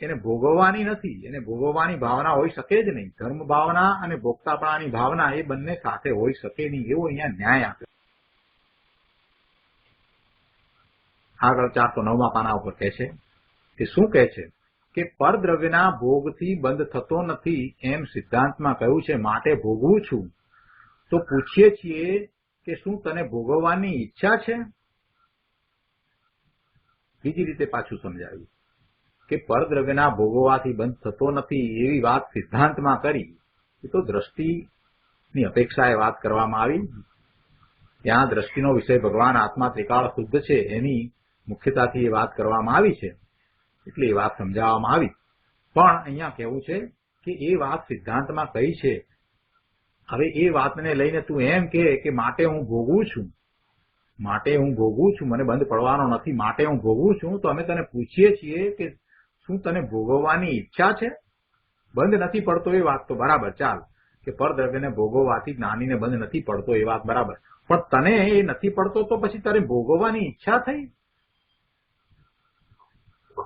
એને ભોગવવાની નથી, એને ભોગવવાની ભાવના હોઈ શકે જ નહીં. ધર્મ ભાવના અને ભોગતાપણાની ભાવના એ બંને સાથે હોઈ શકે નહીં એવો અહીંયા ન્યાય આપ્યો. આગળ 409મા પાના ઉપર કહે છે કે શું કહે છે કે પરદ્રવ્યના ભોગથી બંધ થતો નથી એમ સિદ્ધાંતમાં કહ્યું છે, માટે ભોગવું છું. તો પૂછીએ છીએ કે શું તને ભોગવવાની ઈચ્છા છે? બીજી રીતે પાછું સમજાવ્યું કે પરદ્રવ્યના ભોગવવાથી બંધ થતો નથી એવી વાત સિદ્ધાંતમાં કરી. એ તો દ્રષ્ટિની અપેક્ષાએ વાત કરવામાં આવી. ત્યાં દ્રષ્ટિનો વિષય ભગવાન આત્મા ત્રિકાળ શુદ્ધ છે એની મુખ્યતાથી એ વાત કરવામાં આવી છે એટલે એ વાત સમજાવવામાં આવી. પણ અહીંયા કહેવું છે કે એ વાત સિદ્ધાંતમાં કઈ છે. હવે એ વાતને લઈને તું એમ કે માટે હું ભોગવું છું, મને બંધ પડવાનો નથી, માટે હું ભોગવું છું, તો અમે તને પૂછીએ છીએ કે શું તને ભોગવવાની ઈચ્છા છે? બંધ નથી પડતો એ વાત તો બરાબર, ચાલ કે પરદ્રવ્યને ભોગવવાથી જ્ઞાનીને બંધ નથી પડતો એ વાત બરાબર, પણ તને એ નથી પડતો તો પછી તને ભોગવવાની ઈચ્છા થઈ?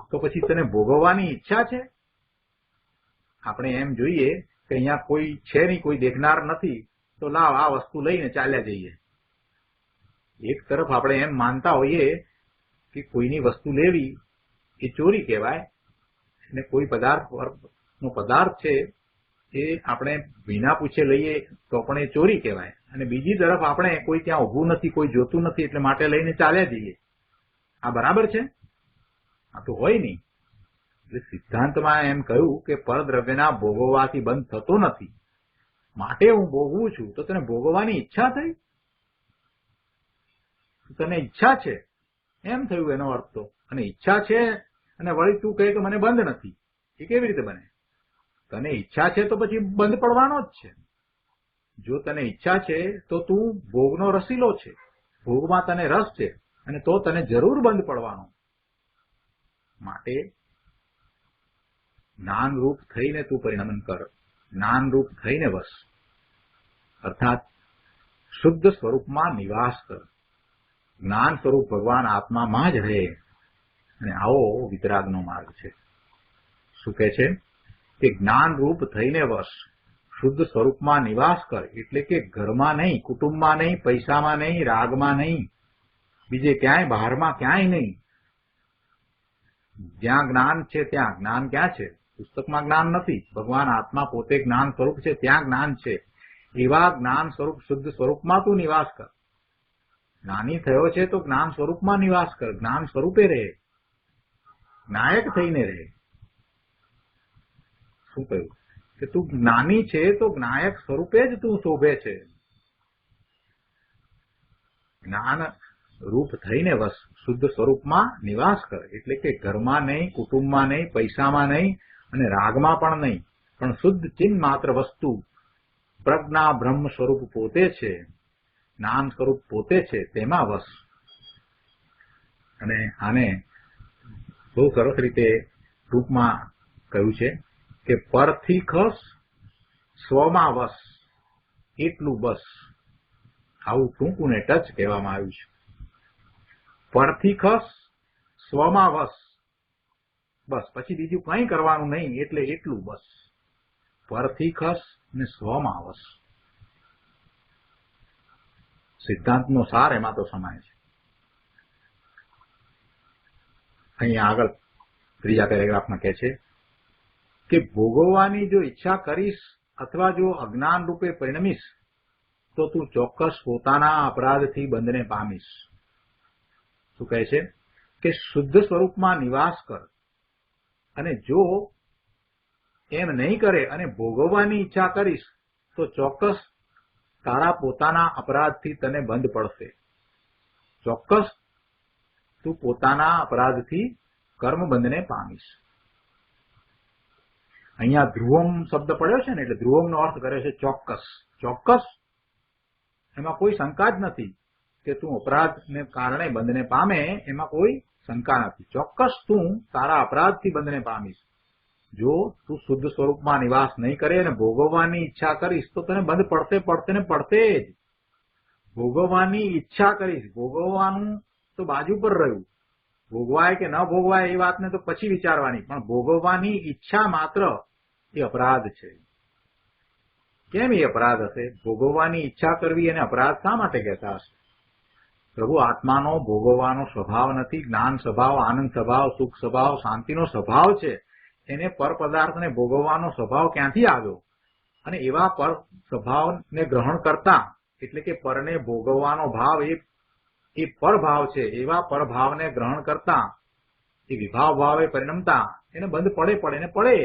તો પછી તને ભોગવવાની ઈચ્છા છે? આપણે એમ જોઈએ કે અહીંયા કોઈ છે નહીં, કોઈ દેખનાર નથી, તો લાવ આ વસ્તુ લઈને ચાલ્યા જઈએ. એક તરફ આપણે એમ માનતા હોઈએ કે કોઈની વસ્તુ લેવી એ ચોરી કહેવાય, અને કોઈ પદાર્થ છે એ આપણે વિના પૂછે લઈએ તો પણ એ ચોરી કહેવાય, અને બીજી તરફ આપણે કોઈ ત્યાં ઊભું નથી, કોઈ જોતું નથી એટલે માટે લઈને ચાલ્યા જઈએ. આ બરાબર છે? આ તો હોય નહીં. એટલે સિદ્ધાંતમાં એમ કહ્યું કે પરદ્રવ્યના ભોગવવાથી બંધ થતો નથી, માટે હું ભોગવું છું. તો તને ભોગવવાની ઈચ્છા થઈ? તને ઈચ્છા છે એમ થયું એનો અર્થ તો. અને ઈચ્છા છે અને વળી તું કહે કે મને બંધ નથી, એ કેવી રીતે બને? તને ઈચ્છા છે તો પછી બંધ પડવાનો જ છે. જો તને ઈચ્છા છે તો તું ભોગનો રસીલો છે, ભોગમાં તને રસ છે, અને તો તને જરૂર બંધ પડવાનો. માટે જ્ઞાનરૂપ થઈને તું પરિણમન કર, જ્ઞાનરૂપ થઈને વસ, અર્થાત શુદ્ધ સ્વરૂપમાં નિવાસ કર. જ્ઞાન સ્વરૂપ ભગવાન આત્મામાં જ રહે, અને આવો વિતરાગનો માર્ગ છે. શું કહે છે કે જ્ઞાનરૂપ થઈને વસ, શુદ્ધ સ્વરૂપમાં નિવાસ કર, એટલે કે ઘરમાં નહીં, કુટુંબમાં નહીં, પૈસામાં નહીં, રાગમાં નહીં, બીજે ક્યાંય બહારમાં ક્યાંય નહીં. જ્યાં જ્ઞાન છે ત્યાં જ્ઞાન ક્યાં છે? પુસ્તકમાં જ્ઞાન નથી, ભગવાન આત્મા પોતે જ્ઞાન સ્વરૂપ છે, ત્યાં જ્ઞાન છે. એવા જ્ઞાન સ્વરૂપ શુદ્ધ સ્વરૂપમાં તું નિવાસ કર. જ્ઞાની થયો છે તો જ્ઞાન સ્વરૂપમાં નિવાસ કર, જ્ઞાન સ્વરૂપે રહે, નાયક થઈને રહે. શું કહ્યું કે તું જ્ઞાની છે તો જ્ઞાયક સ્વરૂપે જ તું શોભે છે. જ્ઞાન રૂપ થઈને વસ, શુદ્ધ સ્વરૂપમાં નિવાસ કર, એટલે કે ઘરમાં નહીં, કુટુંબમાં નહીં, પૈસામાં નહીં, અને રાગમાં પણ નહીં, પણ શુદ્ધ ચિન્હ માત્ર વસ્તુ પ્રજ્ઞા બ્રહ્મ સ્વરૂપ પોતે છે, જ્ઞાન સ્વરૂપ પોતે છે, તેમાં વસ. અને આને બહુ સરસ રીતે ટૂંકમાં કહ્યું છે કે પરથી ખસ, સ્વમાં વસ, એટલું બસ. આવું ટૂંકું ને ટચ કહેવામાં આવ્યું છે. પરથી ખસ, સ્વમાં વસ, બસ, પછી બીજું કંઈ કરવાનું નહીં, એટલે એટલું બસ. પરથી ખસ ને સ્વમાં વસ. સિદ્ધાંતનો સાર એમાં તો સમાય છે. અહીંયા આગળ ત્રીજા પેરેગ્રાફમાં કહે છે કે ભોગવવાની જો ઈચ્છા કરીશ અથવા જો અજ્ઞાન રૂપે પરિણમીશ તો તું ચોક્કસ પોતાના અપરાધથી બંધને પામીશ. શું કહે છે કે શુદ્ધ સ્વરૂપમાં નિવાસ કર, અને જો એમ નહીં કરે અને ભોગવવાની ઈચ્છા કરીશ તો ચોક્કસ તારા પોતાના અપરાધથી તને બંધ પડશે. ચોક્કસ તું પોતાના અપરાધથી કર્મબંધને પામીશ. અહીંયા ધ્રુવમ શબ્દ પડ્યો છે ને, એટલે ધ્રુવમનો અર્થ કરે છે ચોક્કસ. ચોક્કસ એમાં કોઈ શંકા જ નથી કે તું અપરાધને કારણે બંધને પામે, એમાં કોઈ શંકા નથી. ચોક્કસ તું તારા અપરાધથી બંધને પામીશ. જો તું શુદ્ધ સ્વરૂપમાં નિવાસ નહીં કરે અને ભોગવવાની ઈચ્છા કરીશ તો તને બંધ પડશે ને પડશે જ. ભોગવવાની ઈચ્છા કરીશ, ભોગવવાનું તો બાજુ પર રહ્યું, ભોગવાય કે ન ભોગવાય એ વાતને તો પછી વિચારવાની, પણ ભોગવવાની ઈચ્છા માત્ર એ અપરાધ છે. કેમ એ અપરાધ હશે? ભોગવવાની ઈચ્છા કરવી એને અપરાધ શા માટે કહેતા હશે? પ્રભુ આત્માનો ભોગવવાનો સ્વભાવ નથી. જ્ઞાન સ્વભાવ, આનંદ સ્વભાવ, સુખ સ્વભાવ, શાંતિનો સ્વભાવ છે. એને પર પદાર્થને ભોગવવાનો સ્વભાવ ક્યાંથી આવ્યો? અને એવા પર સ્વભાવને ગ્રહણ કરતા, એટલે કે પરને ભોગવવાનો ભાવ એ પરભાવ છે. એવા પરભાવને ગ્રહણ કરતા, એ વિભાવ ભાવે પરિણમતા એને બંધ પડે ને પડે.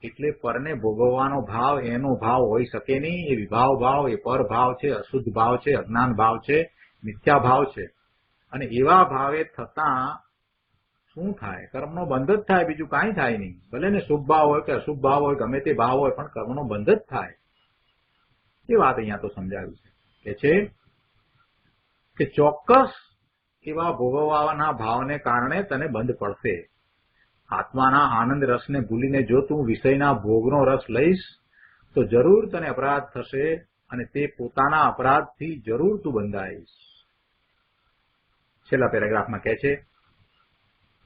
એટલે પરને ભોગવવાનો ભાવ એનો ભાવ હોઈ શકે નહીં. એ વિભાવ ભાવ, એ પરભાવ છે, અશુદ્ધ ભાવ છે, અજ્ઞાન ભાવ છે, મિથ્યા ભાવ છે. અને એવા ભાવે થતા શું થાય? કર્મનો બંધ જ થાય, બીજું કાંઈ થાય નહીં. ભલે ને શુભ ભાવ હોય કે અશુભ ભાવ હોય, ગમે તે ભાવ હોય, પણ કર્મનો બંધ જ થાય. એ વાત અહીંયા તો સમજાવી છે કે ચોક્કસ એવા ભોગવવાના ભાવને કારણે તને બંધ પડશે. આત્માના આનંદ રસને ભૂલીને જો તું વિષયના ભોગનો રસ લઈશ તો જરૂર તને અપરાધ થશે અને તે પોતાના અપરાધથી જરૂર તું બંધાઈશ. છેલ્લા પેરેગ્રાફમાં કહે છે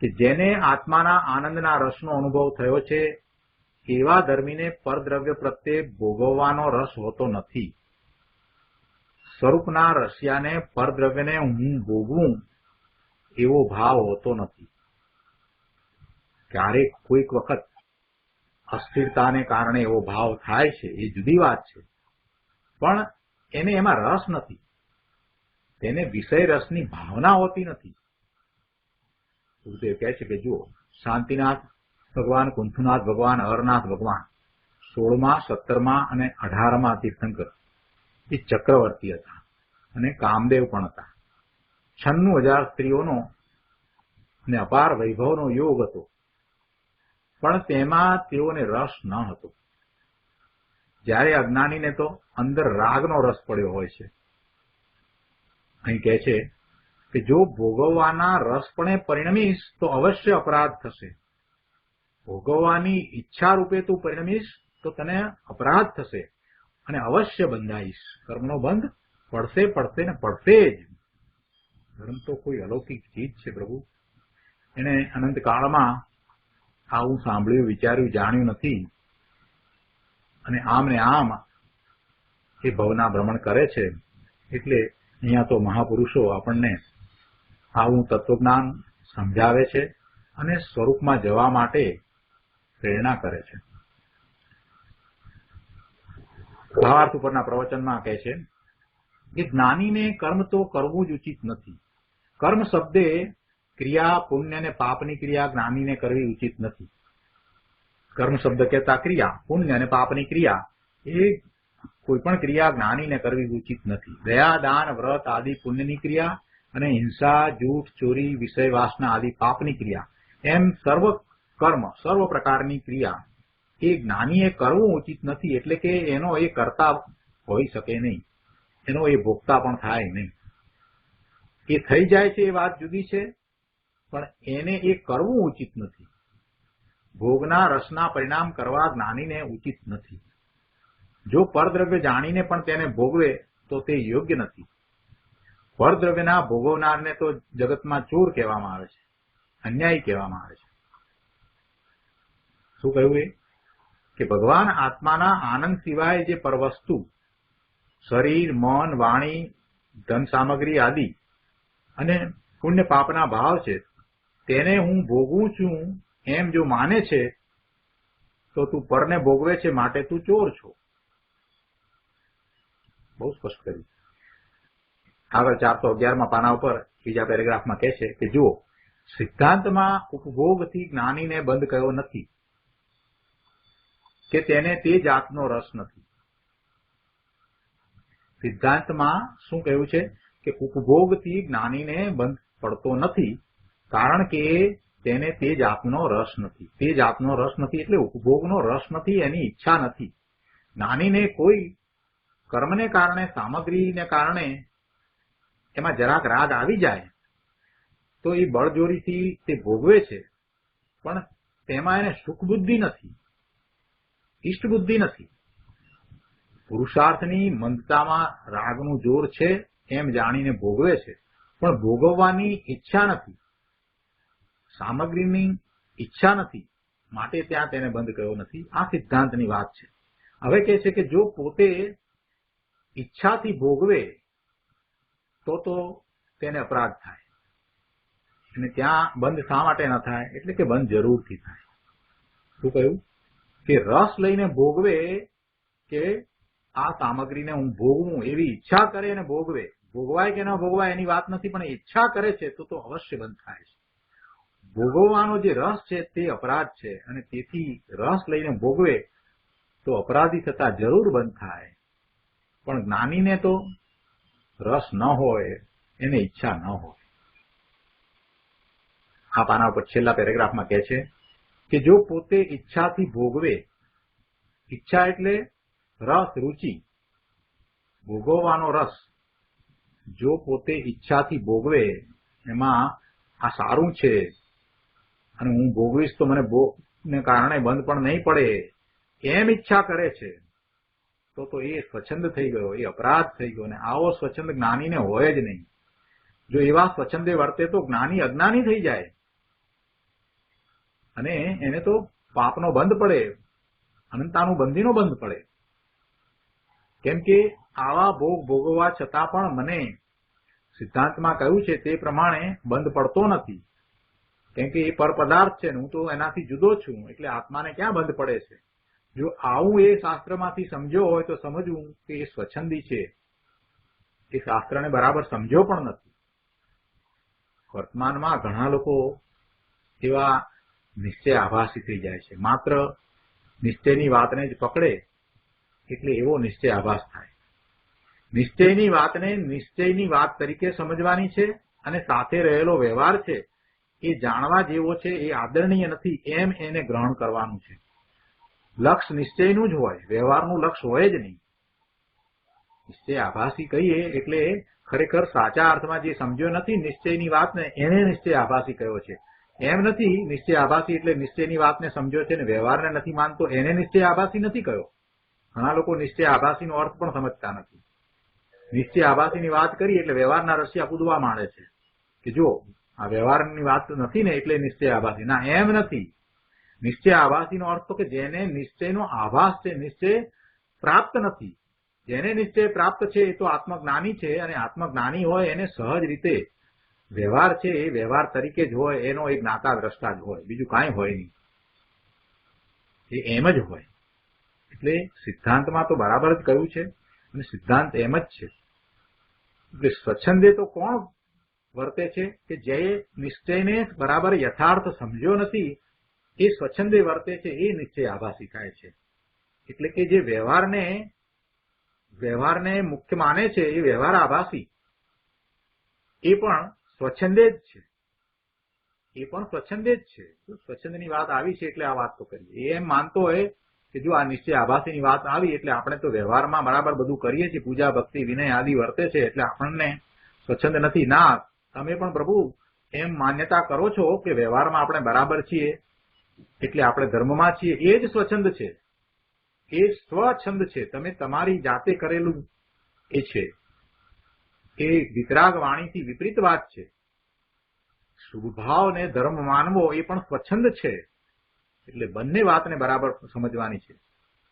કે જેને આત્માના આનંદના રસનો અનુભવ થયો છે એવા ધર્મીને પરદ્રવ્ય પ્રત્યે ભોગવવાનો રસ હોતો નથી. સ્વરૂપના રસિયાને પરદ્રવ્યને હું ભોગવું એવો ભાવ હોતો નથી. ક્યારેક કોઈક વખત અસ્થિરતાને કારણે એવો ભાવ થાય છે, એ જુદી વાત છે, પણ એને એમાં રસ નથી. તેને વિષય રસની ભાવના હોતી નથી. ગુરુદેવ કહે છે કે જુઓ, શાંતિનાથ ભગવાન, કુંથુનાથ ભગવાન, હરનાથ ભગવાન 16મા, 17મા અને 18મા તીર્થંકર એ ચક્રવર્તી હતા અને કામદેવ પણ હતા. 96,000 સ્ત્રીઓનો અને અપાર વૈભવનો યોગ હતો, પણ તેમાં તેઓને રસ ન હતો. જ્યારે અજ્ઞાનીને તો અંદર રાગનો રસ પડ્યો હોય છે. અહીં કહે છે કે જો ભોગવવાના રસપણે પરિણમીશ તો અવશ્ય અપરાધ થશે. ભોગવવાની ઈચ્છા રૂપે તું પરિણમીશ તો તને અપરાધ થશે અને અવશ્ય બંધાઈશ. કર્મનો બંધ પડશે ને પડશે જ. ધર્મ તો કોઈ અલૌકિક ચીજ છે પ્રભુ. એને અનંત કાળમાં આવું સાંભળ્યું, વિચાર્યું, જાણ્યું નથી અને આમ ને આમ એ ભવના ભ્રમણ કરે છે. એટલે અહીંયા તો મહાપુરુષો આપણને આવું તત્વજ્ઞાન સમજાવે છે અને સ્વરૂપમાં જવા માટે પ્રેરણા કરે છે. ભાવાર્થ ઉપરના પ્રવચનમાં કહે છે કે જ્ઞાનીને કર્મ તો કરવું જ ઉચિત નથી. કર્મ શબ્દે ક્રિયા, પુણ્ય અને પાપની ક્રિયા જ્ઞાનીને કરવી ઉચિત નથી. કર્મ શબ્દ કહેતા ક્રિયા, પુણ્ય અને પાપની ક્રિયા, એ કોઈ પણ ક્રિયા જ્ઞાનીને કરવી ઉચિત નથી. દયા, દાન, વ્રત આદિ પુણ્યની ક્રિયા અને હિંસા, જૂઠ, ચોરી, વિષય વાસના આદિ પાપની ક્રિયા, એમ સર્વ કર્મ, સર્વ પ્રકારની ક્રિયા એ જ્ઞાનીએ કરવું ઉચિત નથી. એટલે કે એનો એ કરતા હોઈ શકે નહીં, એનો એ ભોગતા પણ થાય નહીં. એ થઈ જાય છે એ વાત જુદી છે, પણ એને એ કરવું ઉચિત નથી. ભોગના રસના પરિણામ કરવા જ્ઞાનીને ઉચિત નથી. જો પરદ્રવ્ય જાણીને પણ તેને ભોગવે તો તે યોગ્ય નથી. પરદ્રવ્યના ભોગવનારને તો જગતમાં ચોર કહેવામાં આવે છે, અન્યાયી કહેવામાં આવે છે. શું કહ્યું એ? કે ભગવાન આત્માના આનંદ સિવાય જે પરવસ્તુ શરીર, મન, વાણી, ધન સામગ્રી આદિ અને પુણ્ય પાપના ભાવ છે તેને હું ભોગવું છું એમ જો માને છે તો તું પરને ભોગવે છે માટે તું ચોર છો. બહુ સ્પષ્ટ કર્યું. આગળ 411માં પાના ઉપર બીજા પેરેગ્રાફમાં કહે છે કે જુઓ, સિદ્ધાંતમાં ઉપભોગથી જ્ઞાનીને બંધ કયો નથી કે તેને તે જાતનો રસ નથી. સિદ્ધાંતમાં શું કહ્યું છે કે ઉપભોગથી જ્ઞાનીને બંધ પડતો નથી, કારણ કે તેને તે જાતનો રસ નથી. તે જાતનો રસ નથી એટલે ઉપભોગનો રસ નથી, એની ઈચ્છા નથી. જ્ઞાનીને કોઈ કર્મને કારણે, સામગ્રીને કારણે એમાં જરાક રાગ આવી જાય તો એ બળજોરીથી તે ભોગવે છે, પણ તેમાં એને સુખ બુદ્ધિ નથી, ઈષ્ટ બુદ્ધિ નથી. પુરુષાર્થની મંદતામાં રાગનું જોર છે એમ જાણીને ભોગવે છે, પણ ભોગવવાની ઈચ્છા નથી, સામગ્રીની ઈચ્છા નથી, માટે ત્યાં તેને બંધ કર્યો નથી. આ સિદ્ધાંતની વાત છે. હવે કહે છે કે જો પોતે ઈચ્છાથી ભોગવે તો તેને અપરાધ થાય. અને ત્યાં બંધ શા માટે ન થાય? એટલે કે બંધ જરૂરથી થાય. શું કહ્યું? કે રસ લઈને ભોગવે કે આ સામગ્રીને હું ભોગવું એવી ઈચ્છા કરે અને ભોગવે, ભોગવાય કે ન ભોગવાય એની વાત નથી, પણ ઈચ્છા કરે છે તો અવશ્ય બંધ થાય છે. ભોગવવાનો જે રસ છે તે અપરાધ છે અને તેથી રસ લઈને ભોગવે તો અપરાધી થતા જરૂર બંધ થાય. પણ જ્ઞાનીને તો રસ ન હોય, એને ઈચ્છા ન હોય. આ પાના ઉપર છેલ્લા પેરેગ્રાફમાં કહે છે કે જો પોતે ઈચ્છાથી ભોગવે, ઈચ્છા એટલે રસ, રુચિ, ભોગવવાનો રસ, જો પોતે ઈચ્છાથી ભોગવે, એમાં આ સારું છે અને હું ભોગવીશ તો મને ભોગને કારણે બંધ પણ નહીં પડે એમ ઈચ્છા કરે છે, તો એ સ્વચ્છંદ થઈ ગયો, એ અપરાધ થઈ ગયો. અને આવો સ્વચ્છંદ જ્ઞાનીને હોય જ નહીં. જો એવા સ્વચ્છંદે વર્તે તો જ્ઞાની અજ્ઞાની થઈ જાય અને એને તો પાપનો બંધ પડે, અનંતાનું બંધીનો બંધ પડે. કેમ કે આવા ભોગ ભોગવવા છતાં પણ મને સિદ્ધાંતમાં કહ્યું છે તે પ્રમાણે બંધ પડતો નથી. કેમ કે એ પર પદાર્થ છે ને હું તો એનાથી જુદો છું, એટલે આત્માને ક્યાં બંધ પડે છે. જો આવું એ શાસ્ત્રમાંથી સમજ્યો હોય તો સમજવું કે એ સ્વચ્છંદી છે, એ શાસ્ત્રને બરાબર સમજ્યો પણ નથી. વર્તમાનમાં ઘણા લોકો એવા નિશ્ચય આભાસી થઈ જાય છે. માત્ર નિશ્ચયની વાતને જ પકડે એટલે એવો નિશ્ચય આભાસ થાય. નિશ્ચયની વાતને નિશ્ચયની વાત તરીકે સમજવાની છે અને સાથે રહેલો વ્યવહાર છે એ જાણવા જેવો છે, એ આદરણીય નથી એમ એને ગ્રહણ કરવાનું છે. લક્ષ્ય નિશ્ચયનું જ હોય, વ્યવહારનું લક્ષ્ય હોય જ નહીં. નિશ્ચય આભાસી કહીએ એટલે ખરેખર સાચા અર્થમાં જે સમજ્યો નથી નિશ્ચયની વાતને એને નિશ્ચય આભાસી કહ્યો છે. એમ નથી નિશ્ચય આભાસી એટલે નિશ્ચયની વાતને સમજ્યો છે ને વ્યવહારને નથી માનતો એને નિશ્ચય આભાસી નથી કહ્યો. ઘણા લોકો નિશ્ચય આભાસીનો અર્થ પણ સમજતા નથી. નિશ્ચય આભાસીની વાત કરી એટલે વ્યવહારના રસિયા કૂદવા માંડે છે કે જો આ વ્યવહારની વાત નથી ને એટલે નિશ્ચય આભાસી. ના, એમ નથી. નિશ્ચય આભાસીનો અર્થ તો કે જેને નિશ્ચયનો આભાસ છે, નિશ્ચય પ્રાપ્ત નથી. જેને નિશ્ચય પ્રાપ્ત છે એ તો આત્મજ્ઞાની છે અને આત્મજ્ઞાની હોય એને સહજ રીતે વ્યવહાર છે એ વ્યવહાર તરીકે જ હોય, એનો એક જ્ઞાતા દ્રષ્ટા જ હોય, બીજું કાંઈ હોય નહીં. એ એમ જ હોય. એટલે સિદ્ધાંતમાં તો બરાબર જ કહ્યું છે અને સિદ્ધાંત એમ જ છે. એટલે સ્વચ્છંદે તો કોણ વર્તે છે કે જે નિશ્ચયને બરાબર યથાર્થ સમજ્યો નથી એ સ્વચ્છંદે વર્તે છે, એ નિશ્ચય આભાસી થાય છે. એટલે કે જે વ્યવહારને મુખ્ય માને છે એ વ્યવહાર આભાસી એ પણ સ્વચ્છંદે જ છે. એ પણ સ્વચ્છંદે જ છે. સ્વચ્છંદની વાત આવી છે એટલે આ વાત તો કરીએ. એ એમ માનતો હોય કે જો આ નિશ્ચય આભાસીની વાત આવી એટલે આપણે તો વ્યવહારમાં બરાબર બધું કરીએ છીએ, પૂજા ભક્તિ વિનય આદિ વર્તે છે એટલે આપણને સ્વચ્છંદ નથી. ના, તમે પણ પ્રભુ એમ માન્યતા કરો છો કે વ્યવહારમાં આપણે બરાબર છીએ એટલે આપણે ધર્મમાં છીએ, એ જ સ્વચ્છંદ છે, એ સ્વચ્છંદ છે. તમે તમારી જાતે કરેલું એ છે. એ વિતરાગ વાણીથી વિપરીત વાત છે. શુભભાવને ધર્મ માનવો એ પણ સ્વચ્છંદ છે. એટલે બંને વાતને બરાબર સમજવાની છે.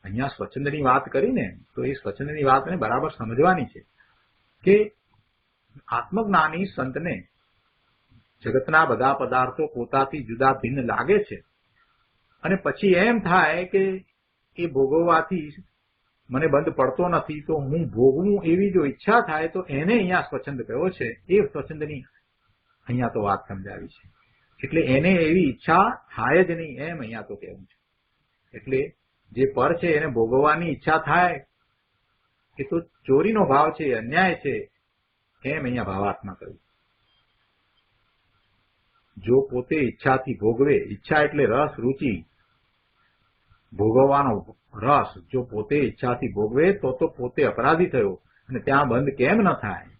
અહીંયા સ્વચ્છંદની વાત કરીને તો એ સ્વચ્છંદની વાતને બરાબર સમજવાની છે કે આત્મજ્ઞાની સંતને જગતના બધા પદાર્થો પોતાથી જુદા ભિન્ન લાગે છે અને પછી એમ થાય કે એ ભોગવવાથી મને બંધ પડતો નથી તો હું ભોગવું એવી જો ઈચ્છા થાય તો એને અહીંયા સ્વચ્છંદ કહ્યો છે. એ સ્વચ્છંદની અહીંયા તો વાત સમજાવી છે. એટલે એને એવી ઈચ્છા થાય જ નહીં એમ અહીંયા તો કહેવું છે. એટલે જે પર છે એને ભોગવવાની ઈચ્છા થાય એ તો ચોરીનો ભાવ છે, અન્યાય છે એમ અહીંયા ભાવાર્થમાં કહ્યું. જો પોતે ઈચ્છાથી ભોગવે, ઈચ્છા એટલે રસ, રુચિ, ભોગવવાનો રસ, જો પોતે ઈચ્છાથી ભોગવે તો પોતે અપરાધી થયો અને ત્યાં બંધ કેમ ન થાય?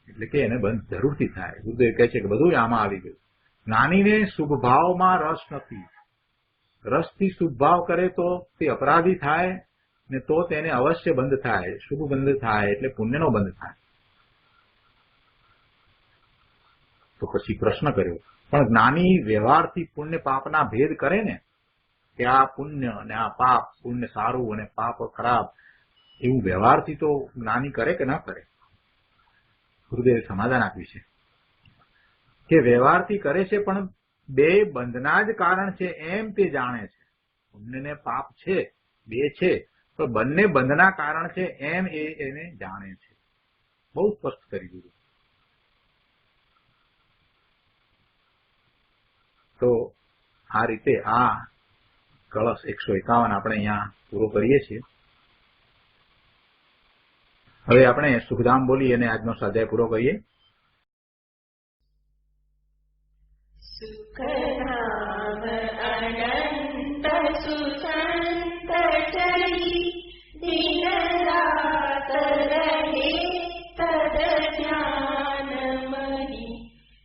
એટલે કે એને બંધ જરૂરથી થાય. ગુરુદેવ કહે છે કે બધું આમાં આવી ગયું. જ્ઞાનીને શુભ ભાવમાં રસ નથી. રસથી શુભ ભાવ કરે તો તે અપરાધી થાય ને તો તેને અવશ્ય બંધ થાય, શુભ બંધ થાય એટલે પુણ્યનો બંધ થાય. તો પછી પ્રશ્ન કર્યો, પણ જ્ઞાની વ્યવહારથી પુણ્ય પાપના ભેદ કરે ને કે આ પુણ્ય અને આ પાપ, પુણ્ય સારું અને પાપ ખરાબ, એવું વ્યવહારથી તો જ્ઞાની કરે કે ના કરે? ગુરુદેવે સમાધાન આપ્યું છે કે વ્યવહારથી કરે છે પણ બે બંધના જ કારણ છે એમ તે જાણે છે. પુણ્ય ને પાપ છે, બે છે, પણ બંને બંધના કારણ છે એમ એને જાણે છે. બહુ સ્પષ્ટ કરી દીધું. તો આ રીતે આ કળશ 151 આપણે અહીંયા પૂરો કરીએ છીએ. હવે આપણે સુખધામ બોલી અને આજનો સ્વાધ્યાય પૂરો કરીએ. सुखधाम अनंत सुसंत चली दिन रात रहे तद ध्यान मही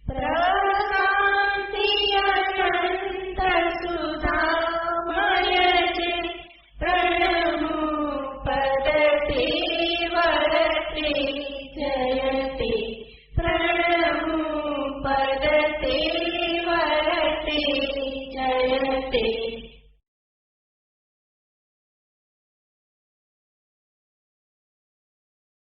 प्रशांति अनंत सुधामय जे प्रणमु पद ते वरते जयते प्रणमु पद ते